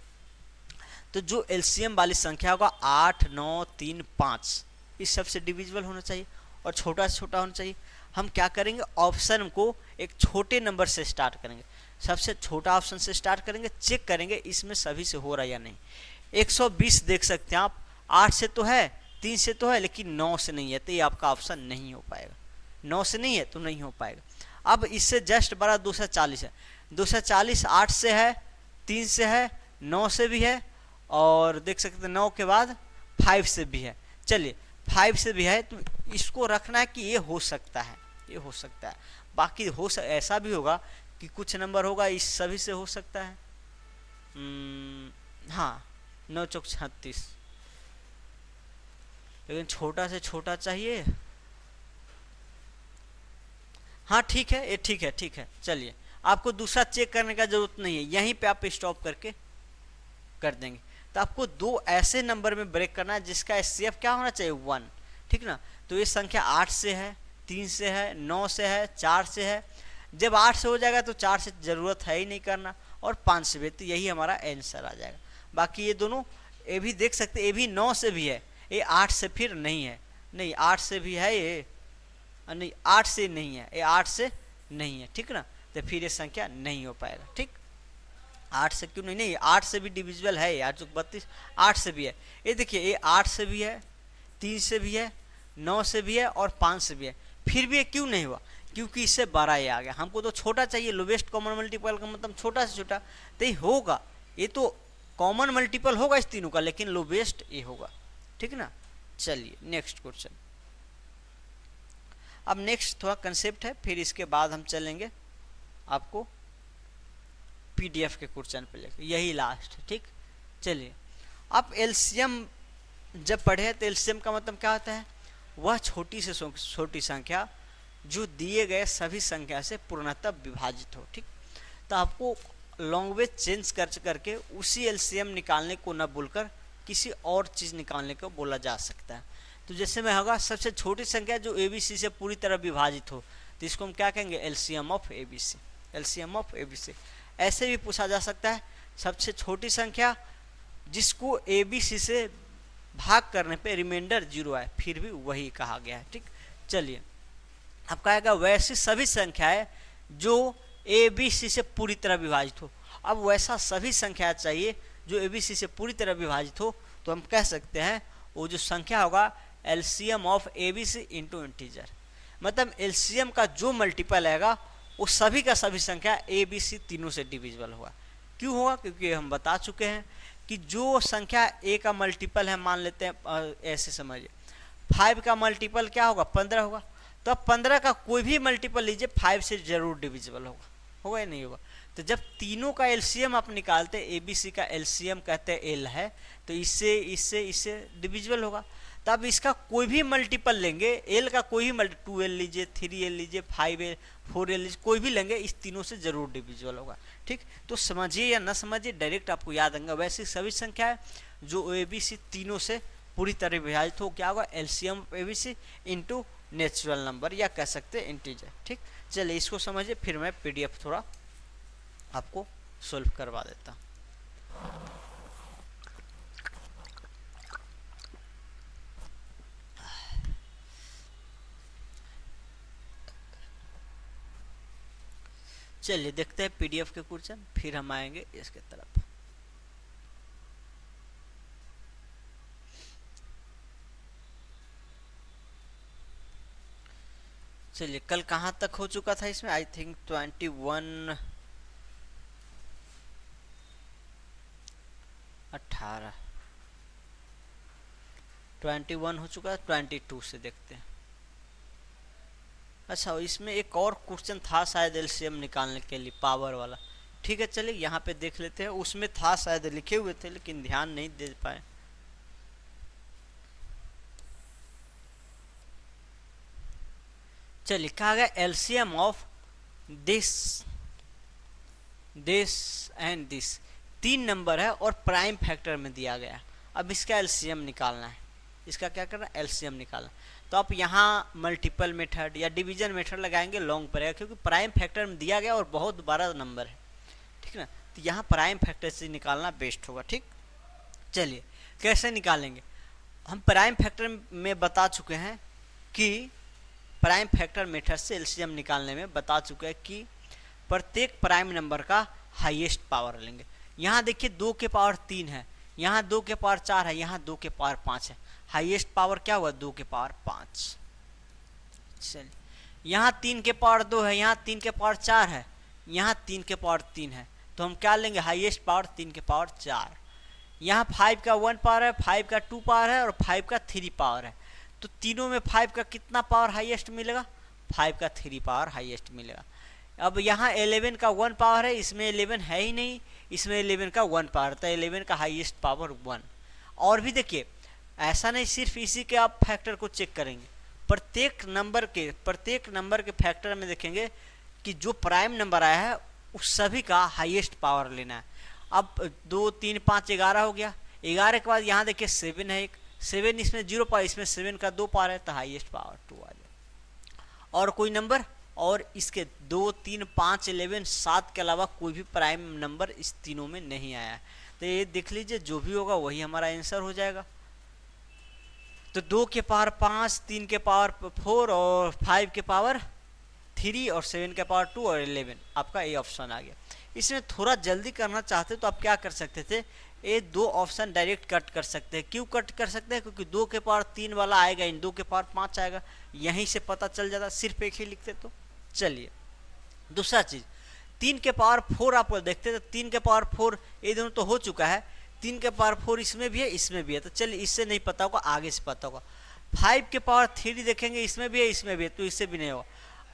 तो जो एलसीएम वाली संख्या होगा 8, 9, 3, 5, इस सबसे डिविजिबल होना चाहिए और छोटा से छोटा होना चाहिए। हम क्या करेंगे, ऑप्शन को एक छोटे नंबर से स्टार्ट करेंगे, सबसे छोटा ऑप्शन से स्टार्ट करेंगे, चेक करेंगे इसमें सभी से हो रहा है या नहीं। 120 देख सकते हैं आप, 8 से तो है, 3 से तो है, लेकिन 9 से नहीं है, तो ये आपका ऑप्शन नहीं हो पाएगा। 9 से नहीं है तो नहीं हो पाएगा। अब इससे जस्ट बड़ा 240 है, 240 8 से है, 3 से है, 9 से भी है, और देख सकते हैं 9 के बाद 5 से भी है। चलिए 5 से भी है, तो इसको रखना है कि ये हो सकता है, ये हो सकता है। बाकी ऐसा भी होगा कि कुछ नंबर होगा इस सभी से हो सकता है। हाँ 9 चौक 36, लेकिन छोटा से छोटा चाहिए। हाँ ठीक है, ये ठीक है, ठीक है। चलिए आपको दूसरा चेक करने का जरूरत नहीं है, यहीं पे आप स्टॉप करके कर देंगे। तो आपको 2 ऐसे नंबर में ब्रेक करना है जिसका एचसीएफ क्या होना चाहिए, 1, ठीक ना। तो ये संख्या 8 से है, 3 से है, 9 से है, 4 से है। जब 8 से हो जाएगा तो 4 से ज़रूरत है ही नहीं करना, और 5 से भी, तो यही हमारा आंसर आ जाएगा। बाकी ये दोनों, ये भी देख सकते, ये भी 9 से भी है, ये 8 से फिर नहीं है, नहीं 8 से भी है ये, नहीं 8 से नहीं है, ये 8 से नहीं है, ठीक ना। तो फिर ये संख्या नहीं हो पाएगा, ठीक। 8 से क्यों नहीं, नहीं 8 से भी डिविजिबल है, 8 चौक 32, 8 से भी है। ये देखिए ये 8 से भी है, 3 से भी है, 9 से भी है और 5 से भी है, फिर भी ये क्यों नहीं हुआ, क्योंकि इससे बड़ा ये आ गया। हमको तो छोटा चाहिए, लोवेस्ट कॉमन मल्टीपल का मतलब छोटा से छोटा, तो ये होगा, ये तो कॉमन मल्टीपल होगा इस तीनों का, लेकिन लोवेस्ट ये होगा, ठीक ना। चलिए नेक्स्ट क्वेश्चन। अब नेक्स्ट थोड़ा कंसेप्ट है, फिर इसके बाद हम चलेंगे आपको पीडीएफ के क्वेश्चन पे लेकर, यही लास्ट है। ठीक, चलिए आप एलसीएम जब पढ़े तो एलसीएम का मतलब क्या होता है, वह छोटी से छोटी संख्या जो दिए गए सभी संख्या से पूर्णतः विभाजित हो। ठीक, तो आपको लैंग्वेज चेंज करके उसी एलसीएम निकालने को न बोलकर किसी और चीज़ निकालने को बोला जा सकता है। तो जैसे में होगा सबसे छोटी संख्या जो एबीसी से पूरी तरह विभाजित हो, तो इसको हम क्या कहेंगे, LCM of ABC, LCM of ABC. ऐसे भी पूछा जा सकता है सबसे छोटी संख्या जिसको एबीसी से भाग करने पे रिमाइंडर 0 आए, फिर भी वही कहा गया है। ठीक, चलिए अब कहेगा वैसी सभी संख्याएं जो एबीसी से पूरी तरह विभाजित हो। अब वैसा सभी संख्या चाहिए जो एबीसी से पूरी तरह विभाजित हो, तो हम कह सकते हैं वो जो संख्या होगा LCM of ABC into integer, मतलब एलसीएम का जो मल्टीपल आएगा वो सभी का सभी संख्या एबीसी तीनों से डिविजिबल होगा। क्यों होगा, क्योंकि हम बता चुके हैं कि जो संख्या ए का मल्टीपल है, मान लेते हैं ऐसे समझिए 5 का मल्टीपल क्या होगा, 15 होगा, तो अब 15 का कोई भी मल्टीपल लीजिए 5 से जरूर डिविजिबल होगा, होगा या नहीं होगा। तो जब तीनों का एलसीएम आप निकालते, एबीसी का एलसीएम कहते हैं एल है, तो इससे डिविजिबल होगा। तो अब इसका कोई भी मल्टीपल लेंगे, एल का कोई भी 2l लीजिए, 3l लीजिए, 5l 4l लीजिए, कोई भी लेंगे इस तीनों से जरूर डिविजिबल होगा। ठीक, तो समझिए या ना समझिए डायरेक्ट आपको याद आएगा। वैसे सभी संख्या है जो एबीसी तीनों से पूरी तरह विभाजित हो, क्या होगा, LCM ABC into natural number, या कह सकते हैं इंटीजर। ठीक, चलिए इसको समझिए, फिर मैं पीडीएफ थोड़ा आपको सोल्व करवा देता हूँ। चलिए देखते हैं पीडीएफ के क्वेश्चन, फिर हम आएंगे इसके तरफ। चलिए कल कहाँ तक हो चुका था इसमें, आई थिंक 21 18 21 हो चुका है, 22 से देखते हैं। अच्छा, इसमें एक और क्वेश्चन था शायद एलसीएम निकालने के लिए, पावर वाला। ठीक है, चलिए यहाँ पे देख लेते हैं। उसमें था शायद लिखे हुए थे, लेकिन ध्यान नहीं दे पाए। चलिए कहा गया LCM of this and this, 3 number है और प्राइम फैक्टर में दिया गया। अब इसका एलसीएम निकालना है, इसका क्या करना है, एलसीएम निकालना। तो आप यहाँ मल्टीपल मेथड या डिवीजन मेथड लगाएंगे, लॉन्ग पड़ेगा, क्योंकि प्राइम फैक्टर में दिया गया और बहुत बड़ा नंबर है। ठीक ना, तो यहाँ प्राइम फैक्टर से निकालना बेस्ट होगा। ठीक, चलिए कैसे निकालेंगे, हम प्राइम फैक्टर में बता चुके हैं कि प्राइम फैक्टर मेथड से एलसीएम निकालने में बता चुके हैं कि प्रत्येक प्राइम नंबर का हाईएस्ट पावर लेंगे। यहाँ देखिए 2 के पावर 3 है, यहाँ 2 के पावर 4 है, यहाँ 2 के पावर 5 है। हाईएस्ट पावर क्या हुआ, 2 के पावर 5। चलिए यहाँ 3 के पावर 2 है, यहाँ 3 के पावर 4 है, यहाँ 3 के पावर 3 है, तो हम क्या लेंगे, हाईएस्ट पावर 3 के पावर 4। यहाँ 5 का 1 पावर है, 5 का 2 पावर है और 5 का 3 पावर है। तो तीनों में 5 का कितना पावर हाईएस्ट मिलेगा, 5 का 3 पावर हाईएस्ट मिलेगा। अब यहाँ 11 का 1 पावर है, इसमें 11 है ही नहीं, इसमें 11 का 1 पावर, तो 11 का हाईएस्ट पावर 1। और भी देखिए, ऐसा नहीं सिर्फ इसी के आप फैक्टर को चेक करेंगे, प्रत्येक नंबर के फैक्टर में देखेंगे कि जो प्राइम नंबर आया है उस सभी का हाईएस्ट पावर लेना है। अब 2 3 5 11 हो गया, 11 के बाद यहाँ देखिए 7 है, एक 7 इसमें 0 पावर, इसमें 7 का 2 पावर है, तो हाईएस्ट पावर 2 आ जाए। और कोई नंबर, और इसके 2 3 5 11 7 के अलावा कोई भी प्राइम नंबर इस तीनों में नहीं आया है। तो ये देख लीजिए, जो भी होगा वही हमारा आंसर हो जाएगा। तो 2 के पावर 5, 3 के पावर 4 और 5 के पावर 3 और 7 के पावर 2 और 11, आपका ये ऑप्शन आ गया। इसमें थोड़ा जल्दी करना चाहते तो आप क्या कर सकते थे, ये 2 ऑप्शन डायरेक्ट कट कर सकते हैं। क्यों कट कर सकते हैं, क्योंकि 2 के पावर 3 वाला आएगा, इन 2 के पावर 5 आएगा, यहीं से पता चल जाता, सिर्फ एक ही लिखते तो। चलिए दूसरा चीज, 3 के पावर 4 आप देखते तो 3 के पावर 4 ये दोनों तो हो चुका है, 3 के पावर 4 इसमें भी है, इसमें भी है, तो चलिए इससे नहीं पता होगा, आगे से पता होगा। 5 के पावर 3 देखेंगे, इसमें भी है इसमें भी है, तो इससे भी नहीं होगा।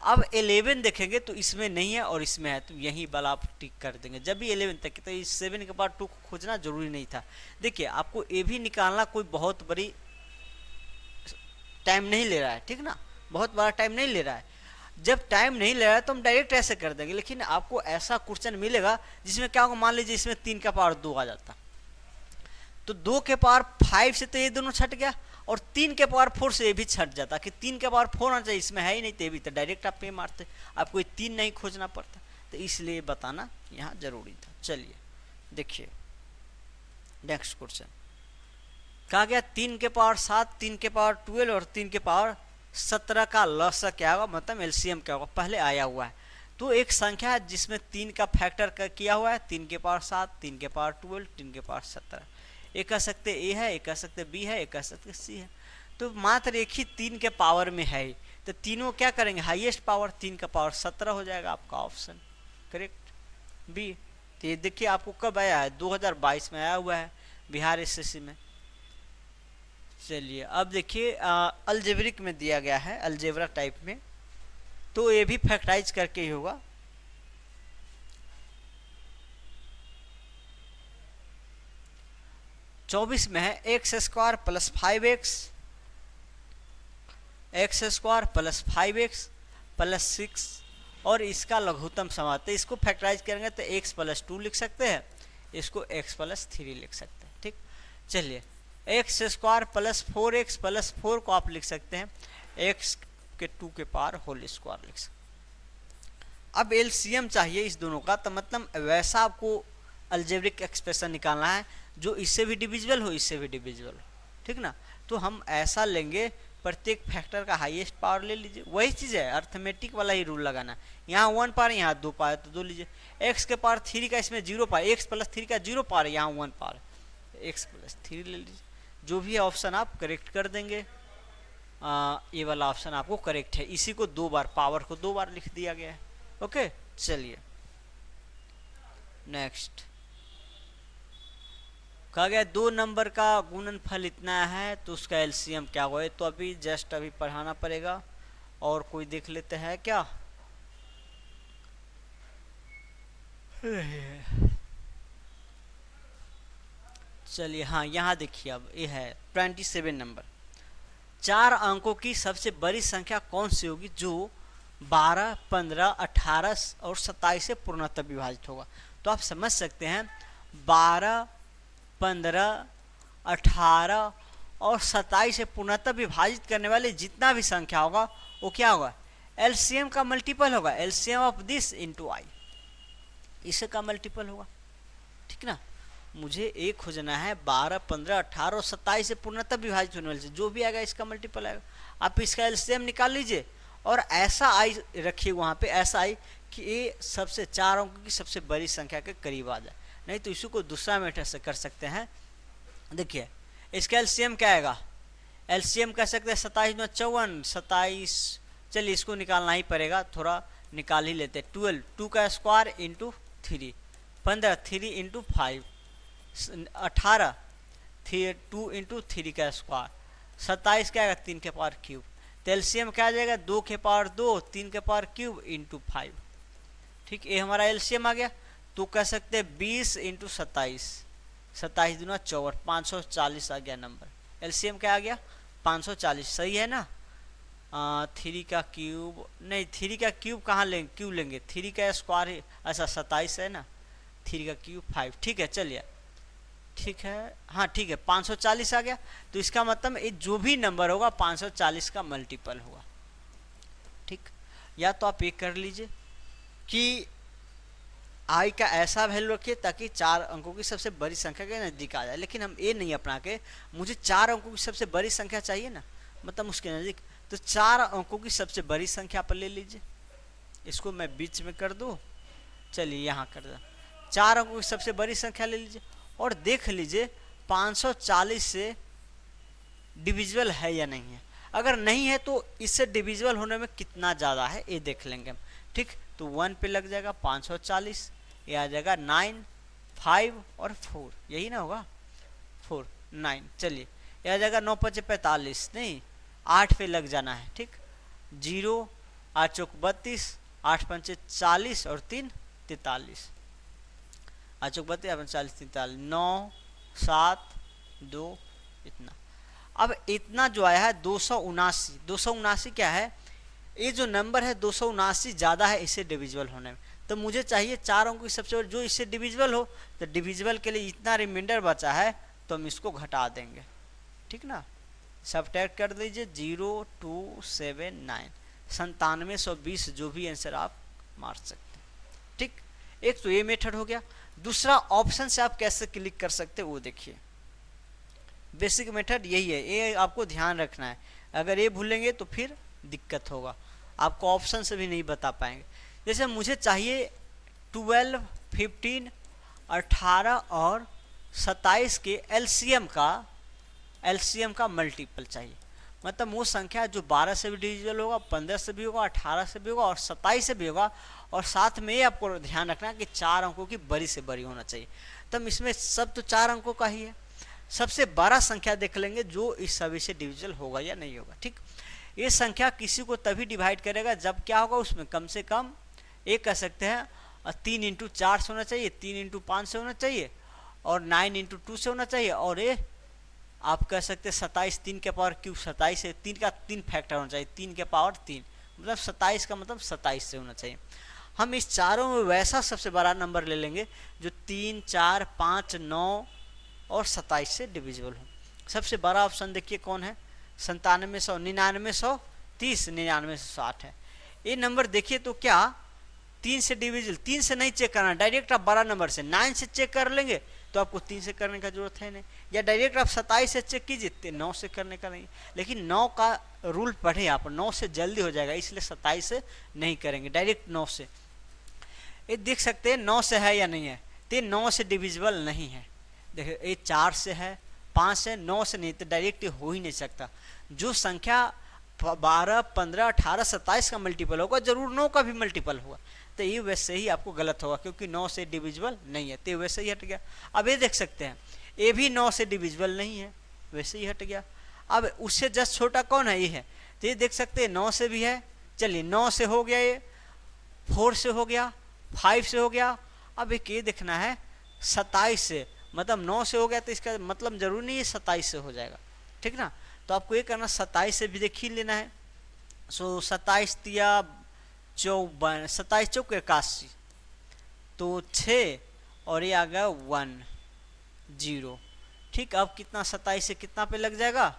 अब 11 देखेंगे तो इसमें नहीं है और इसमें है, तो यही वाला आप टिक कर देंगे। जब भी 11 तक, तो इस 7 के बाद 2 को खोजना जरूरी नहीं था। देखिए आपको ये भी निकालना कोई बहुत बड़ी टाइम नहीं ले रहा है, ठीक ना, बहुत बड़ा टाइम नहीं ले रहा है। जब टाइम नहीं ले रहा है तो हम डायरेक्ट ऐसे कर देंगे, लेकिन आपको ऐसा क्वेश्चन मिलेगा जिसमें क्या होगा, मान लीजिए इसमें 3 का पावर 2 आ जाता, तो 2 के पावर 5 से तो ये दोनों छट गया, और 3 के पावर 4 से ये भी छट जाता, कि 3 के पावर 4 आना चाहिए, इसमें है ही नहीं, तो ये भी तो डायरेक्ट आप पे मारते, आपको ये 3 नहीं खोजना पड़ता, तो इसलिए बताना यहाँ जरूरी था। चलिए देखिए नेक्स्ट क्वेश्चन, कहा गया 3 के पावर 7, 3 के पावर 12 और 3 के पावर 17 का लसा क्या होगा, मतलब एलसीएम क्या होगा, पहले आया हुआ है। तो एक संख्या है जिसमें 3 का फैक्टर किया हुआ है, 3 के पावर 7, 3 के पावर 12, 3 के पावर 17। एक कह सकते ए है, एक कह सकते बी है, एक कह सकते सी है। तो मात्र एक ही 3 के पावर में है, तो तीनों क्या करेंगे, हाईएस्ट पावर 3 का पावर 17 हो जाएगा, आपका ऑप्शन करेक्ट बी। तो ये देखिए आपको कब आया है, 2022 में आया हुआ है बिहार एसएससी में। चलिए अब देखिए अलजेब्रिक में दिया गया है, अलजेब्रा टाइप में, तो ये भी फैक्टराइज करके ही होगा। चौबीस में है x square plus 5x, x square plus 5x plus 6 और इसका लघुत्तम समाप्त। इसको फैक्टराइज करेंगे तो x प्लस 2 लिख सकते हैं, इसको x प्लस 3 लिख सकते हैं, ठीक। चलिए x square plus 4x plus 4 को आप लिख सकते हैं x के 2 के पावर होल स्क्वायर लिख सकते हैं। अब एलसीएम चाहिए इस दोनों का, तो मतलब वैसा आपको अलजेब्रिक एक्सप्रेशन निकालना है जो इससे भी डिविजिबल हो, इससे भी डिविजिबल हो, ठीक ना। तो हम ऐसा लेंगे, प्रत्येक फैक्टर का हाईएस्ट पावर ले लीजिए, वही चीज़ है, अर्थमेटिक वाला ही रूल लगाना। यहाँ 1 पावर, यहाँ 2 पावर, तो 2 लीजिए। एक्स के पावर 3 का इसमें 0 पावर, एक्स प्लस 3 का 0 पावर, यहाँ 1 पावर, एक्स प्लस 3 ले लीजिए। जो भी ऑप्शन आप करेक्ट कर देंगे, ये वाला ऑप्शन आपको करेक्ट है। इसी को 2 बार, पावर को 2 बार लिख दिया गया है। ओके चलिए नेक्स्ट, कहा गया 2 नंबर का गुणनफल इतना है तो उसका एलसीएम क्या होगा। तो अभी जस्ट अभी पढ़ाना पड़ेगा, और कोई देख लेते हैं क्या। चलिए हाँ यहाँ देखिए, अब ये है 27 नंबर, 4 अंकों की सबसे बड़ी संख्या कौन सी होगी जो 12, 15, 18 और 27 से पूर्णतः विभाजित होगा। तो आप समझ सकते हैं 12, 15, 18 और 27 से पूर्णतः विभाजित करने वाले जितना भी संख्या होगा वो क्या होगा, एलसीएम का मल्टीपल होगा, LCM of this into I, इसका मल्टीपल होगा, ठीक ना। मुझे एक खोजना है 12, 15, 18 और 27 से पूर्णतः विभाजित होने वाले से जो भी आएगा इसका मल्टीपल आएगा। आप इसका एलसीएम निकाल लीजिए और ऐसा आई रखिए वहाँ पे, ऐसा आई कि ये सबसे 4 अंकों की सबसे बड़ी संख्या के करीब आ जाए। नहीं तो इसी को दूसरा मेथड से कर सकते हैं। देखिए इसका एलसीएम क्या आएगा, एलसीएम कह सकते हैं 27 में 54, 27, चलिए इसको निकालना ही पड़ेगा, थोड़ा निकाल ही लेते हैं। 12, 2 का स्क्वायर इंटू 3, 15, 3 इंटू 5, 18, 2 इंटू 3 का स्क्वायर, 27 क्या आएगा 3 के पावर क्यूब। तो एलसीएम क्या आ जाएगा 2 के पावर 2, 3 के पावर क्यूब इंटू 5, ठीक। ये हमारा एलसीएम आ गया। तो कह सकते हैं 20 इंटू 27, 27 दूना 54, 540 आ गया नंबर। एलसीएम क्या आ गया 540, सही है ना। 3 का क्यूब नहीं, 3 का क्यूब कहाँ लेंगे, क्यूब लेंगे, 3 का स्क्वायर ही, ऐसा 27 है ना, 3 का क्यूब 5, ठीक है। चलिए ठीक है, हाँ ठीक है 540 आ गया। तो इसका मतलब ये जो भी नंबर होगा 540 का मल्टीपल होगा, ठीक। या तो आप ये कर लीजिए कि आई का ऐसा वैल्यू रखिए ताकि 4 अंकों की सबसे बड़ी संख्या के नज़दीक आ जाए, लेकिन हम ये नहीं अपना के, मुझे 4 अंकों की सबसे बड़ी संख्या चाहिए ना, मतलब उसके नज़दीक। तो 4 अंकों की सबसे बड़ी संख्या पर ले लीजिए, इसको मैं बीच में कर दूँ, चलिए यहाँ कर दूँ। 4 अंकों की सबसे बड़ी संख्या ले लीजिए और देख लीजिए 540 से डिविजिबल है या नहीं है। अगर नहीं है तो इससे डिविजिबल होने में कितना ज़्यादा है ये देख लेंगे हम, ठीक। तो 1 पे लग जाएगा 540, ये आ जाएगा 9, 5 और 4, यही ना होगा 4, 9। चलिए ये आ जाएगा 9 × 5 = 45, नहीं 8 पे लग जाना है, ठीक। 0 8 चौक 32, 8 पंचे 40 और 3 43, 8 चौक 32, 8 पंचे 40 43, 9 7 2 इतना। अब इतना जो आया है 279, 279 क्या है, ये जो नंबर है 279 ज़्यादा है इससे डिविजिबल होने में। तो मुझे चाहिए 4 अंकों की सबसे बड़ी जो इससे डिविजिबल हो, तो डिविजिबल के लिए इतना रिमाइंडर बचा है तो हम इसको घटा देंगे, ठीक ना। सबट्रैक्ट कर दीजिए 0279, 9720 जो भी आंसर आप मार सकते हैं, ठीक। एक तो ये मेथड हो गया। दूसरा ऑप्शन से आप कैसे क्लिक कर सकते हैं वो देखिए। बेसिक मेथड यही है, ये आपको ध्यान रखना है, अगर ये भूलेंगे तो फिर दिक्कत होगा, आपको ऑप्शन से भी नहीं बता पाएंगे। जैसे मुझे चाहिए 12 15 18 और 27 के एलसीएम का मल्टीपल चाहिए। मतलब वो संख्या जो 12 से भी डिविजिबल होगा, 15 से भी होगा, 18 से भी होगा और 27 से भी होगा, और साथ में ये आपको ध्यान रखना है कि 4 अंकों की बड़ी से बड़ी होना चाहिए। तब इसमें सब तो 4 अंकों का ही है, सबसे बड़ा संख्या देख लेंगे जो इस सभी से डिविजिबल होगा या नहीं होगा, ठीक। ये संख्या किसी को तभी डिवाइड करेगा जब क्या होगा, उसमें कम से कम एक कह सकते हैं 3 इंटू 4 से होना चाहिए, 3 इंटू 5 से होना चाहिए, और 9 इंटू 2 से होना चाहिए, और ये आप कह सकते हैं 27 3 के पावर क्यूब 27 से 3 का 3 फैक्टर होना चाहिए, 3 के पावर 3 मतलब 27 का मतलब 27 से होना चाहिए। हम इस चारों में वैसा सबसे बड़ा नंबर ले लेंगे जो 3 4 5 9 और 27 से डिविजिबल हो। सबसे बड़ा ऑप्शन देखिए कौन है, 9700, 9900 30, 9960 है। ये नंबर देखिए तो क्या 3 से डिविजिबल, 3 से नहीं चेक करना, डायरेक्ट आप बड़ा नंबर से 9 से चेक कर लेंगे तो आपको 3 से करने का जरूरत है नहीं, या डायरेक्ट आप 27 से चेक कीजिए, 9 से करने का नहीं। लेकिन 9 का रूल पढ़े आप, 9 से जल्दी हो जाएगा, इसलिए 27 से नहीं करेंगे, डायरेक्ट 9 से। ये देख सकते हैं 9 से है या नहीं है, तो 9 से डिविजिबल नहीं है। देखिए ये 4 से है, 5 से, 9 से नहीं, तो डायरेक्ट हो ही नहीं सकता। जो संख्या 12 15 18 27 का मल्टीपल होगा जरूर 9 का भी मल्टीपल होगा, तो ये वैसे ही आपको गलत होगा क्योंकि 9 से डिविजिबल नहीं है, तो वैसे ही हट गया। अब ये देख सकते हैं ये भी 9 से डिविजिबल नहीं है, वैसे ही हट गया। अब उससे जस्ट छोटा कौन है, ये है, तो ये देख सकते हैं 9 से भी है, चलिए 9 से हो गया, ये 4 से हो गया, 5 से हो गया। अब एक ये देखना है 27 से, मतलब 9 से हो गया तो इसका मतलब जरूरी नहीं है 27 से हो जाएगा, ठीक ना। तो आपको ये करना 27 से भी देख ही लेना है। सो 27 तिया 54, 27 चौक 81, तो 6 और ये आ गया 1 0, ठीक। अब कितना 27 से कितना पे लग जाएगा,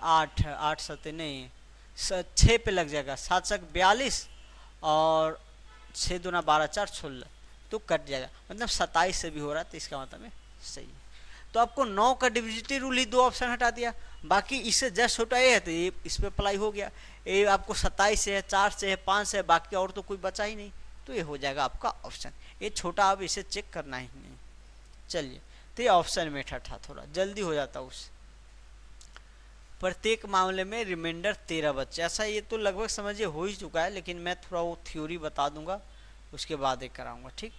8 8 7 नहीं 6 पे लग जाएगा, 7 7 42 और 6 दूना 12 4 16, तो कट जाएगा, मतलब 27 से भी हो रहा है, तो इसका मतलब है सही है। तो आपको 9 का डिविजिबिलिटी रूल ही 2 ऑप्शन हटा दिया, बाकी इससे जस्ट छोटा ये है तो ये इस पर अप्लाई हो गया। ये आपको 27 से है, 4 से है, 5 से है, बाकी और तो कोई बचा ही नहीं, तो ये हो जाएगा आपका ऑप्शन। ये छोटा अब इसे चेक करना ही नहीं। चलिए, तो ये ऑप्शन मेथड था, थोड़ा जल्दी हो जाता उससे। प्रत्येक मामले में रिमाइंडर 13 बच्चे, ऐसा ये तो लगभग समझिए हो ही चुका है, लेकिन मैं थोड़ा वो थ्योरी बता दूंगा, उसके बाद एक कराऊंगा, ठीक।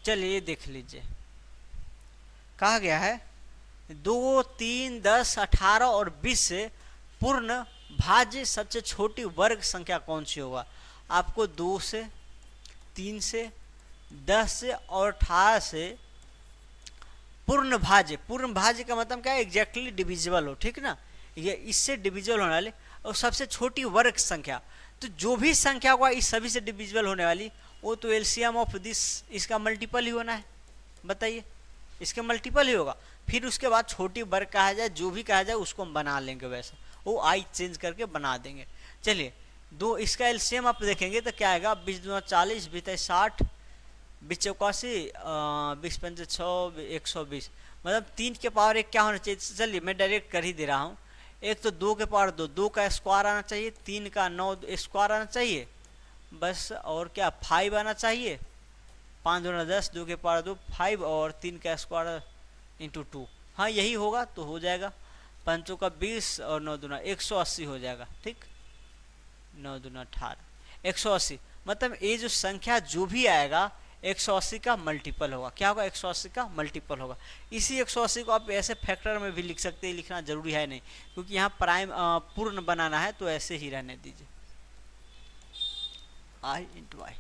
चलिए देख लीजिए, कहा गया है 2 3 10 18 और 20 से पूर्ण भाज्य सबसे छोटी वर्ग संख्या कौन सी होगा। आपको 2 से 3 से 10 से और 18 से पूर्ण भाज्य का मतलब क्या है, एग्जैक्टली डिविजिबल हो, ठीक ना, ये इससे डिविजिबल होने वाले और सबसे छोटी वर्ग संख्या। तो जो भी संख्या होगा इस सभी से डिविजिबल होने वाली, वो तो एलसीएम ऑफ दिस, इसका मल्टीपल ही होना है, बताइए, इसके मल्टीपल ही होगा। फिर उसके बाद छोटी वर्ग कहा जाए, जो भी कहा जाए उसको हम बना लेंगे, वैसा वो आई चेंज करके बना देंगे। चलिए, दो इसका एलसीएम आप देखेंगे तो क्या आएगा, 20 दूना 40, 20 60, 20 81, 20 पंचे 100, 120, मतलब 3 के पावर 1 क्या होना चाहिए। चलिए मैं डायरेक्ट कर ही दे रहा हूँ, एक तो 2 के पावर 2, 2 का स्क्वायर आना चाहिए, 3 का 9 स्क्वायर आना चाहिए बस, और क्या 5 आना चाहिए, 5 दूना 10, 2 के पावर 2 5 और 3 का स्क्वायर इंटू 2, हाँ यही होगा तो हो जाएगा। 5 का 20 और 9 दूना 180 हो जाएगा, ठीक, 9 दूना 18 180। मतलब ये जो संख्या जो भी आएगा 180 का मल्टीपल होगा। क्या होगा? 180 का मल्टीपल होगा। इसी 180 को आप ऐसे फैक्टर में भी लिख सकते हैं, लिखना जरूरी है नहीं, क्योंकि यहाँ प्राइम पूर्ण बनाना है तो ऐसे ही रहने दीजिए। i इंटू आई,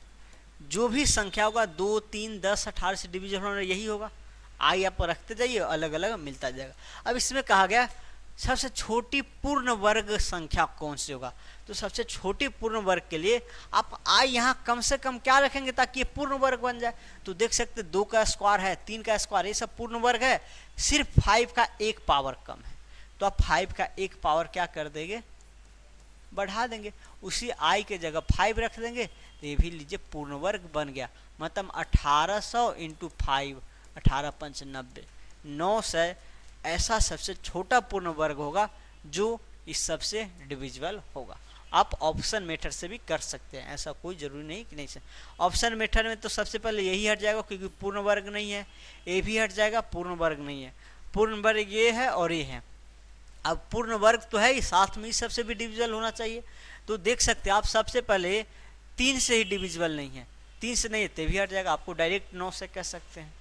जो भी संख्या होगा 2, 3, 10, 18 से डिवीजन होना यही होगा। आई आप रखते जाइए, अलग अलग मिलता जाएगा। अब इसमें कहा गया सबसे छोटी पूर्ण वर्ग संख्या कौन सी होगा, तो सबसे छोटी पूर्ण वर्ग के लिए आप आई यहाँ कम से कम क्या रखेंगे ताकि ये पूर्ण वर्ग बन जाए। तो देख सकते 2 का स्क्वायर है, 3 का स्क्वायर, ये सब पूर्ण वर्ग है। सिर्फ 5 का 1 पावर कम है, तो आप 5 का 1 पावर क्या कर देंगे? बढ़ा देंगे। उसी आई के जगह 5 रख देंगे, तो ये भी लीजिए पूर्ण वर्ग बन गया। मतलब 1800 इंटू 5, 18 पंच 90, 900 ऐसा सबसे छोटा पूर्ण वर्ग होगा जो इस सबसे डिविजिबल होगा। आप ऑप्शन मेथड से भी कर सकते हैं, ऐसा कोई जरूरी नहीं कि नहीं से। ऑप्शन मेथड में तो सबसे पहले यही हट जाएगा क्योंकि पूर्ण वर्ग नहीं है, ये भी हट जाएगा, पूर्ण वर्ग नहीं है। पूर्ण वर्ग ये है और ये है। अब पूर्ण वर्ग तो है ही, साथ में ही सबसे भी डिविजिबल होना चाहिए। तो देख सकते हैं आप सबसे पहले 3 से ही डिविजिबल नहीं है, 3 से नहीं है तो भी हट जाएगा। आपको डायरेक्ट 9 से कह सकते हैं,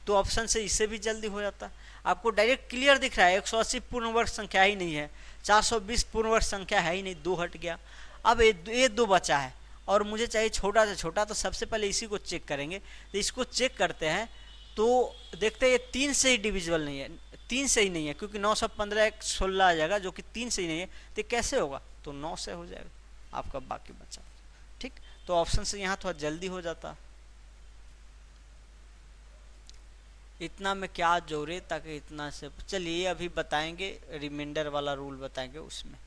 तो ऑप्शन से इससे भी जल्दी हो जाता। आपको डायरेक्ट क्लियर दिख रहा है 180 पूर्ण वर्ग संख्या ही नहीं है, 420 पूर्ण वर्ग संख्या है ही नहीं, 2 हट गया। अब ये 2 बचा है और मुझे चाहिए छोटा से छोटा, तो सबसे पहले इसी को चेक करेंगे। तो इसको चेक करते हैं तो देखते हैं ये 3 से ही डिविजिबल नहीं है, 3 से ही नहीं है, क्योंकि 915 16 आ जाएगा जो कि 3 से ही नहीं है। तो कैसे होगा? तो 9 से हो जाएगा आपका बाकी बचा। ठीक, तो ऑप्शन से यहाँ थोड़ा जल्दी हो जाता। इतना में क्या जोड़े ताकि इतना से, चलिए अभी बताएंगे, रिमाइंडर वाला रूल बताएंगे उसमें।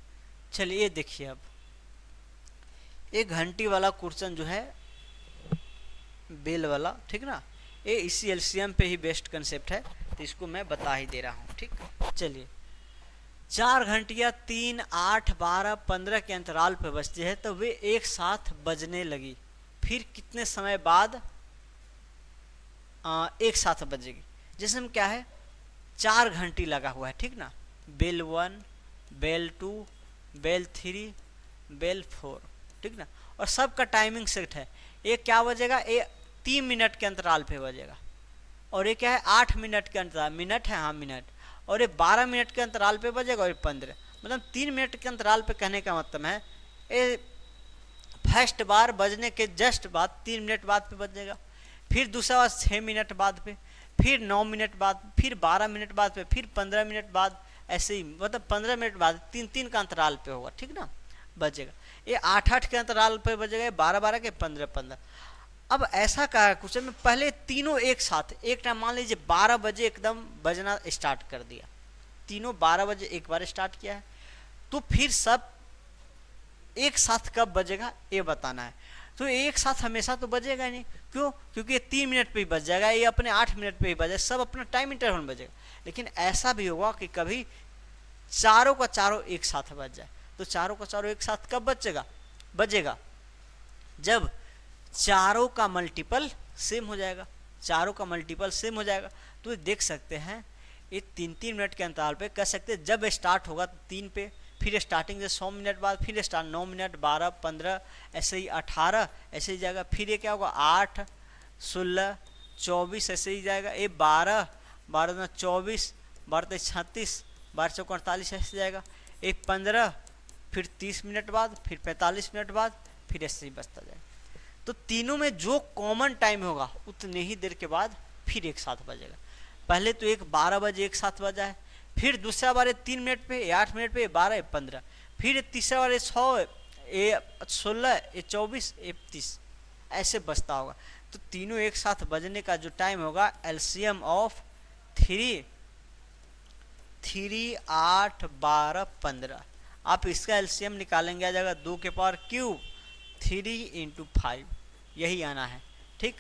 चलिए देखिए, अब एक घंटी वाला क्वेश्चन जो है बेल वाला, ठीक ना, ये इसी एलसीएम पे ही बेस्ट कंसेप्ट है, तो इसको मैं बता ही दे रहा हूँ। ठीक, चलिए 4 घंटियाँ 3, 8, 12, 15 के अंतराल पे बजती है, तो वे एक साथ बजने लगी। फिर कितने समय बाद एक साथ बजेगी? जैसे में क्या है, 4 घंटी लगा हुआ है, ठीक ना, बेल 1, बेल 2, बेल 3, बेल 4, ठीक ना, और सबका टाइमिंग सेट है। ये क्या बजेगा? ये 3 मिनट के अंतराल पे बजेगा, और ये क्या है 8 मिनट के अंतराल, मिनट है, हाँ मिनट, और ये 12 मिनट के अंतराल पे बजेगा, और 15, मतलब 3 मिनट के अंतराल पे। कहने का मतलब है ये फर्स्ट बार बजने के जस्ट बाद 3 मिनट बाद पे बजेगा, फिर दूसरा बार 6 मिनट बाद पे, फिर 9 मिनट बाद, फिर 12 मिनट बाद पे, फिर 15 मिनट बाद, ऐसे ही मतलब 15 मिनट बाद 3-3 का अंतराल पे होगा, ठीक ना, बजेगा। ये 8-8 के अंतराल पे बजेगा, 12-12 के, 15-15। अब ऐसा कहा क्वेश्चन में, पहले तीनों एक साथ एक टाइम, मान लीजिए 12 बजे एकदम बजना स्टार्ट कर दिया, तीनों 12 बजे एक बार स्टार्ट किया है, तो फिर सब एक साथ कब बजेगा ये बताना है। तो एक साथ हमेशा तो बजेगा ही नहीं, क्यों? क्योंकि ये 3 मिनट पे ही बज जाएगा, ये अपने 8 मिनट पे ही बजेगा, सब अपना टाइम इंटरवल में बजेगा। लेकिन ऐसा भी होगा कि कभी चारों का चारों एक साथ बज जाए, तो चारों का चारों एक साथ कब बजेगा? जब चारों का मल्टीपल सेम हो जाएगा, चारों का मल्टीपल सेम हो जाएगा। तो देख सकते हैं ये 3-3 मिनट के अंतराल पे कर सकते हैं। जब स्टार्ट होगा 3 पे, फिर स्टार्टिंग से 100 मिनट बाद फिर स्टार्ट 9 मिनट, 12, 15, ऐसे ही 18, ऐसे ही जाएगा। फिर ये क्या होगा 8, 16, 24, ऐसे ही जाएगा। ये 12, 12 24, 12 36, 12 48, ऐसे जाएगा। ये 15, फिर 30 मिनट बाद, फिर 45 मिनट बाद, फिर ऐसे ही बचता जाएगा। तो तीनों में जो कॉमन टाइम होगा उतने ही देर के बाद फिर एक साथ बजेगा। पहले तो एक 12 बजे एक साथ बजा है, फिर दूसरा बार 3 मिनट पे, 8 मिनट पे, 12, 15, फिर तीसरा बार 100, 16, 24, 30, ऐसे बजता होगा। तो तीनों एक साथ बजने का जो टाइम होगा, एलसीएम ऑफ 3, 8, 12, 15, आप इसका एलसीएम निकालेंगे, आ जाएगा 2 के पावर क्यूब 3 × 5, यही आना है। ठीक,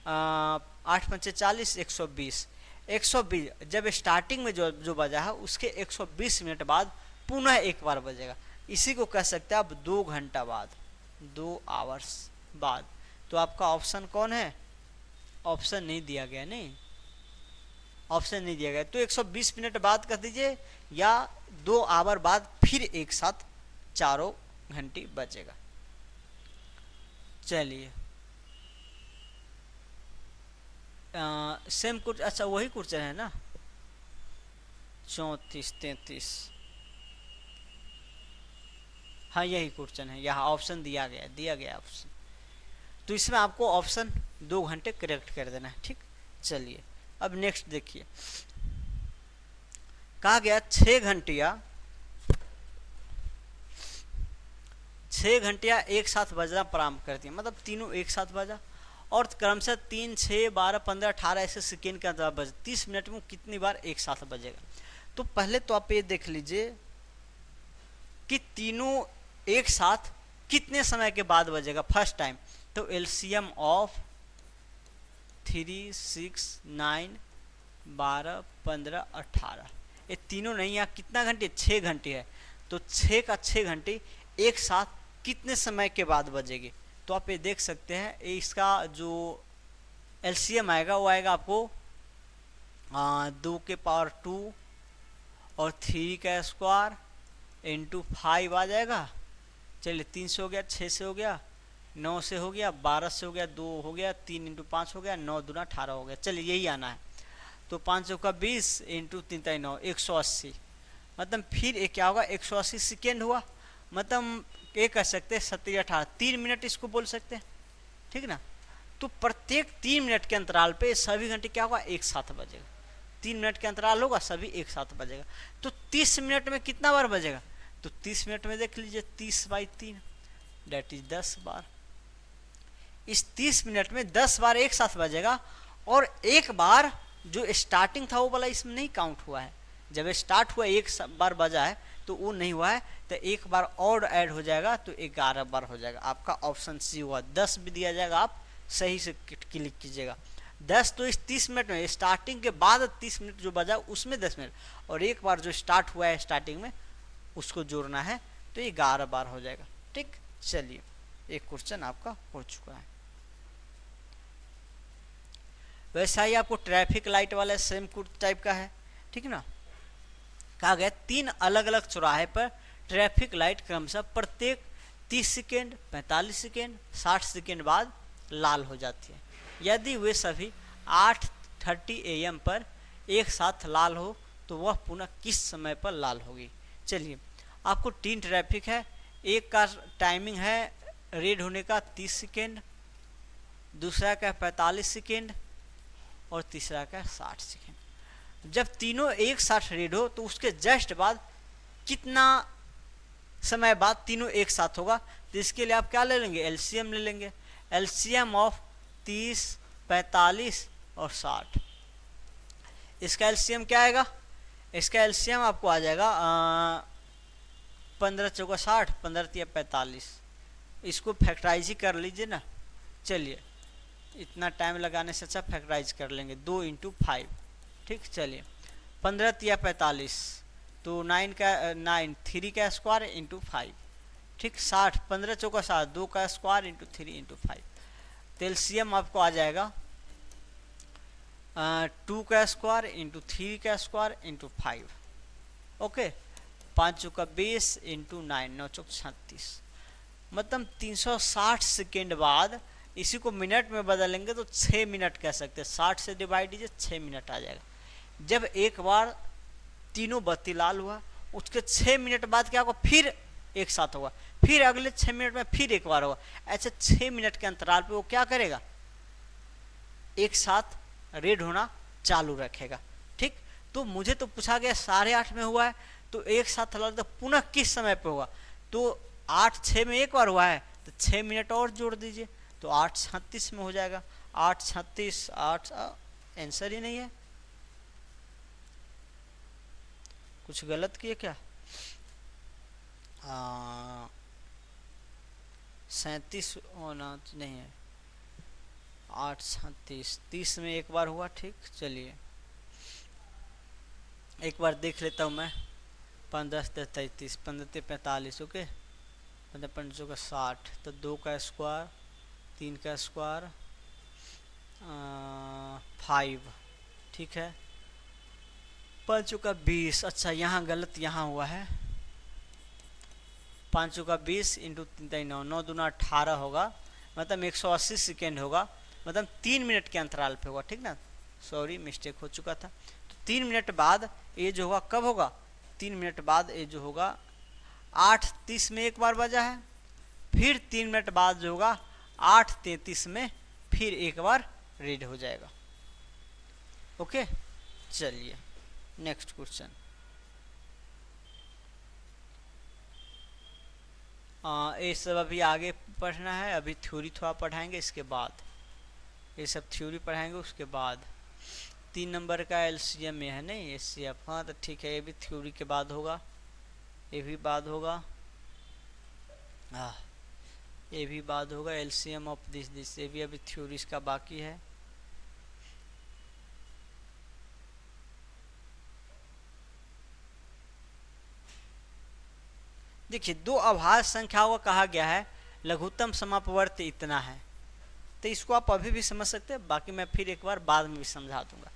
8 × 5 = 40, 120, 120 जब स्टार्टिंग में जो बजा है उसके 120 मिनट बाद पुनः एक बार बजेगा। इसी को कह सकते हैं आप 2 घंटा बाद, 2 आवर्स बाद। तो आपका ऑप्शन कौन है? ऑप्शन नहीं दिया गया, नहीं ऑप्शन नहीं दिया गया, तो 120 मिनट बाद कर दीजिए, या 2 आवर बाद फिर एक साथ चारों घंटी बजेगा। चलिए सेम कुछ, अच्छा वही क्वेश्चन है ना, 34 33, हाँ यही क्वेश्चन है, यहाँ ऑप्शन दिया गया ऑप्शन। तो इसमें आपको ऑप्शन 2 घंटे करेक्ट कर देना है, ठीक। चलिए अब नेक्स्ट देखिए, कहा गया 6 घंटियाँ एक साथ बजना प्रारंभ करती हैं, मतलब तीनों एक साथ बजा और क्रमशः 3, 6, 12, 15, 18 ऐसे सेकेंड के अंतराल बजे, 30 मिनट में कितनी बार एक साथ बजेगा। तो पहले तो आप ये देख लीजिए कि तीनों एक साथ कितने समय के बाद बजेगा फर्स्ट टाइम। तो एलसीएम ऑफ 3, 6, 9, 12, 15, 18, ये तीनों नहीं, यहाँ कितना घंटे, 6 घंटे है। तो 6 का 6 घंटे एक साथ कितने समय के बाद बजेगी। तो आप ये देख सकते हैं, इसका जो एलसीएम आएगा वो आएगा आपको 2 के पावर 2 और 3 का स्क्वायर इंटू 5 आ जाएगा। चलिए 3 से हो गया, 6 से हो गया, 9 से हो गया, 12 से हो गया, 2 हो गया, 3 इंटू 5 हो गया, 9 दूना 18 हो गया। चलिए यही आना है। तो 5 का 20 इंटू 3 9, 180, मतलब फिर ये क्या होगा, 180 सेकेंड हुआ, मतलब ये कह सकते हैं 70 18 3 मिनट इसको बोल सकते हैं, ठीक ना। तो प्रत्येक 3 मिनट के अंतराल पे सभी घंटे क्या होगा, एक साथ बजेगा। 3 मिनट के अंतराल होगा, सभी एक साथ बजेगा। तो 30 मिनट में कितना बार बजेगा, तो 30 मिनट में देख लीजिए 30/3 डेट इज 10 बार। इस 30 मिनट में 10 बार एक साथ बजेगा, और एक बार जो स्टार्टिंग था वो वाला इसमें नहीं काउंट हुआ है। जब स्टार्ट हुआ एक बार बजा है तो वो नहीं हुआ है, तो एक बार और ऐड हो जाएगा तो 11 बार हो जाएगा। आपका ऑप्शन सी हुआ। 10 भी दिया जाएगा, आप सही से क्लिक कीजिएगा। 10 तो इस 30 मिनट में, स्टार्टिंग के बाद 30 मिनट जो बजा उसमें 10 मिनट, और एक बार जो स्टार्ट हुआ है स्टार्टिंग में उसको जोड़ना है, तो 11 बार हो जाएगा, ठीक। चलिए एक क्वेश्चन आपका हो चुका है। वैसा ही आपको ट्रैफिक लाइट वाला सेम टाइप का है, ठीक ना। कहा गया 3 अलग अलग चौराहे पर ट्रैफिक लाइट क्रमशः प्रत्येक 30 सेकेंड, 45 सेकेंड, 60 सेकेंड बाद लाल हो जाती है। यदि वे सभी 8:30 AM पर एक साथ लाल हो तो वह पुनः किस समय पर लाल होगी। चलिए आपको 3 ट्रैफिक है, एक का टाइमिंग है रेड होने का 30 सेकेंड, दूसरा का 45 सेकेंड और तीसरा का 60 सेकेंड। जब तीनों एक साथ रेड हो तो उसके जस्ट बाद कितना समय बाद तीनों एक साथ होगा। तो इसके लिए आप क्या ले लेंगे, एलसीएम ले लेंगे। एलसीएम ऑफ 30, 45 और 60, इसका एलसीएम क्या आएगा, इसका एलसीएम आपको आ जाएगा 15 चौका 60, 15 तिया 45। इसको फैक्टराइज ही कर लीजिए ना। चलिए इतना टाइम लगाने से अच्छा फैक्टराइज कर लेंगे, 2 × 5, ठीक। चलिए 15 तिया 45, तो 9 का 9, 3 का स्क्वायर इंटू 5, ठीक। 60, 15 चौका 60, 2 का स्क्वायर इंटू 3 × 5। तो एलसीएम आपको आ जाएगा 2 का स्क्वायर इंटू 3 का स्क्वायर इंटू 5, ओके। 5 चौका 20 इंटू 9, 9 चौक 36, मतलब 360 सेकेंड बाद, इसी को मिनट में बदलेंगे तो 6 मिनट कह सकते हैं। 60 से डिवाइड कीजिए, 6 मिनट आ जाएगा। जब एक बार तीनों बत्ती लाल हुआ, उसके 6 मिनट बाद क्या होगा, फिर एक साथ होगा, फिर अगले 6 मिनट में फिर एक बार होगा। ऐसे 6 मिनट के अंतराल पे वो क्या करेगा, एक साथ रेड होना चालू रखेगा, ठीक। तो मुझे तो पूछा गया 8:30 में हुआ है, तो एक साथ लाल तो पुनः किस समय पे होगा। तो 8 6 में एक बार हुआ है, तो 6 मिनट और जोड़ दीजिए, तो 8:36 में हो जाएगा। 8:36, 8 आंसर ही नहीं है, कुछ गलत किए क्या। 37 होना नहीं है, 8:36, 30 में एक बार हुआ, ठीक। चलिए एक बार देख लेता हूँ मैं। 15 से 33, 15 से 45, ओके। 15 15 का 60, तो 2 का स्क्वायर, 3 का स्क्वायर, 5, ठीक है। 5 का 20, अच्छा यहाँ गलत यहाँ हुआ है। 5 का 20 इंटू 3 9, 9 दूना 18 होगा, मतलब 180 सेकेंड होगा। मतलब 3 मिनट के अंतराल पे होगा, ठीक ना, सॉरी मिस्टेक हो चुका था। तो 3 मिनट बाद ये जो होगा कब होगा, 3 मिनट बाद ये जो होगा 8:30 में एक बार बजा है, फिर 3 मिनट बाद जो होगा 8:33 में फिर एक बार रीड हो जाएगा। ओके, चलिए नेक्स्ट क्वेश्चन। ये सब अभी आगे पढ़ना है, अभी थ्योरी थोड़ा पढ़ाएंगे, इसके बाद ये सब थ्योरी पढ़ाएंगे, उसके बाद 3 नंबर का एलसीएम में है नहीं एचसीएफ। हाँ तो ठीक है, ये भी थ्योरी के बाद होगा, ये भी बाद होगा, ये भी बाद होगा। एलसीएम ऑफ दिस ये भी अभी थ्योरी इसका बाकी है। देखिए दो अभाज्य संख्याओं का कहा गया है लघुत्तम समापवर्ती इतना है, तो इसको आप अभी भी समझ सकते हैं, बाकी मैं फिर एक बार बाद में भी समझा दूंगा।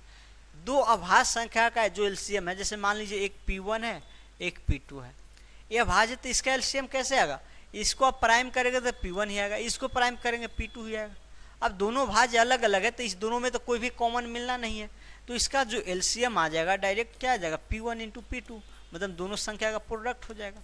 दो अभाज्य संख्या का जो एलसीएम है, जैसे मान लीजिए एक P1 है एक P2 है, ये अभाज्य, तो इसका एलसीएम कैसे आएगा, इसको आप प्राइम करेंगे तो P1 ही आएगा, इसको प्राइम करेंगे P2 ही आएगा। अब दोनों भाज्य अलग अलग है तो इस दोनों में तो कोई भी कॉमन मिलना नहीं है, तो इसका जो एलसीएम आ जाएगा डायरेक्ट क्या आ जाएगा, P1 इंटू P2, मतलब दोनों संख्या का प्रोडक्ट हो जाएगा।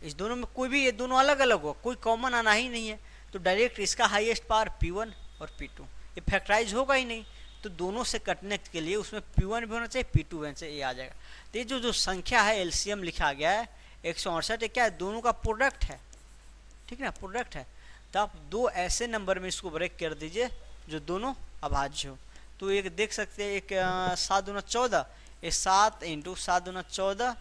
इस दोनों में कोई भी, ये दोनों अलग अलग हो, कोई कॉमन आना ही नहीं है, तो डायरेक्ट इसका हाईएस्ट पावर P1 और P2, ये फैक्टराइज होगा ही नहीं, तो दोनों से कटने के लिए उसमें P1 भी होना चाहिए P2 भी होना चाहिए, ये आ जाएगा। तो ये जो संख्या है एलसीएम लिखा गया है 168, ये क्या है, दोनों का प्रोडक्ट है, ठीक है ना, प्रोडक्ट है। तो आप दो ऐसे नंबर में इसको ब्रेक कर दीजिए जो दोनों अभाज्य हो। तो एक देख सकते हैं, एक 7 दूना 14, ये 7 इंटू 7 दूना 14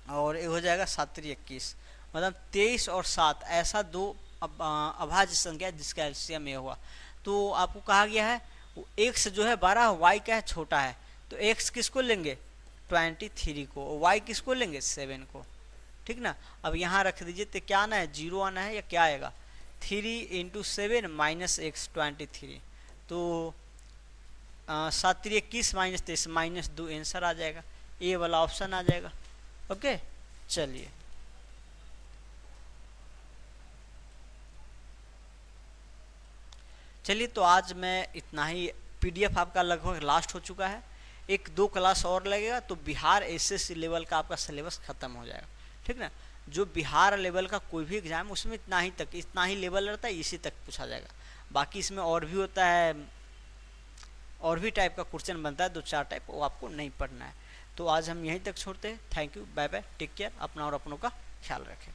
और ये हो जाएगा 7 3 21, मतलब 23 और 7 ऐसा दो अभाज्य संख्या जिसका एलसीएम ये हुआ। तो आपको कहा गया है x जो है 12, y क्या है छोटा है, तो x किसको लेंगे 23 को, y किसको लेंगे 7 को, ठीक ना। अब यहाँ रख दीजिए, तो क्या आना है 0 आना है या क्या आएगा 3 इंटू 7 माइनस x 23, तो 7 3 21 माइनस 23 -2 आंसर आ जाएगा, ए वाला ऑप्शन आ जाएगा। ओके चलिए तो आज मैं इतना ही। पीडीएफ आपका लगभग लास्ट हो चुका है, 1-2 क्लास और लगेगा तो बिहार एसएससी लेवल का आपका सिलेबस खत्म हो जाएगा, ठीक ना। जो बिहार लेवल का कोई भी एग्जाम उसमें इतना ही लेवल रहता है, इसी तक पूछा जाएगा। बाकी इसमें और भी होता है, और भी टाइप का क्वेश्चन बनता है 2-4 टाइप, वो आपको नहीं पढ़ना है। तो आज हम यहीं तक छोड़ते हैं। Thank you, bye bye, take care, अपना और अपनों का ख्याल रखें।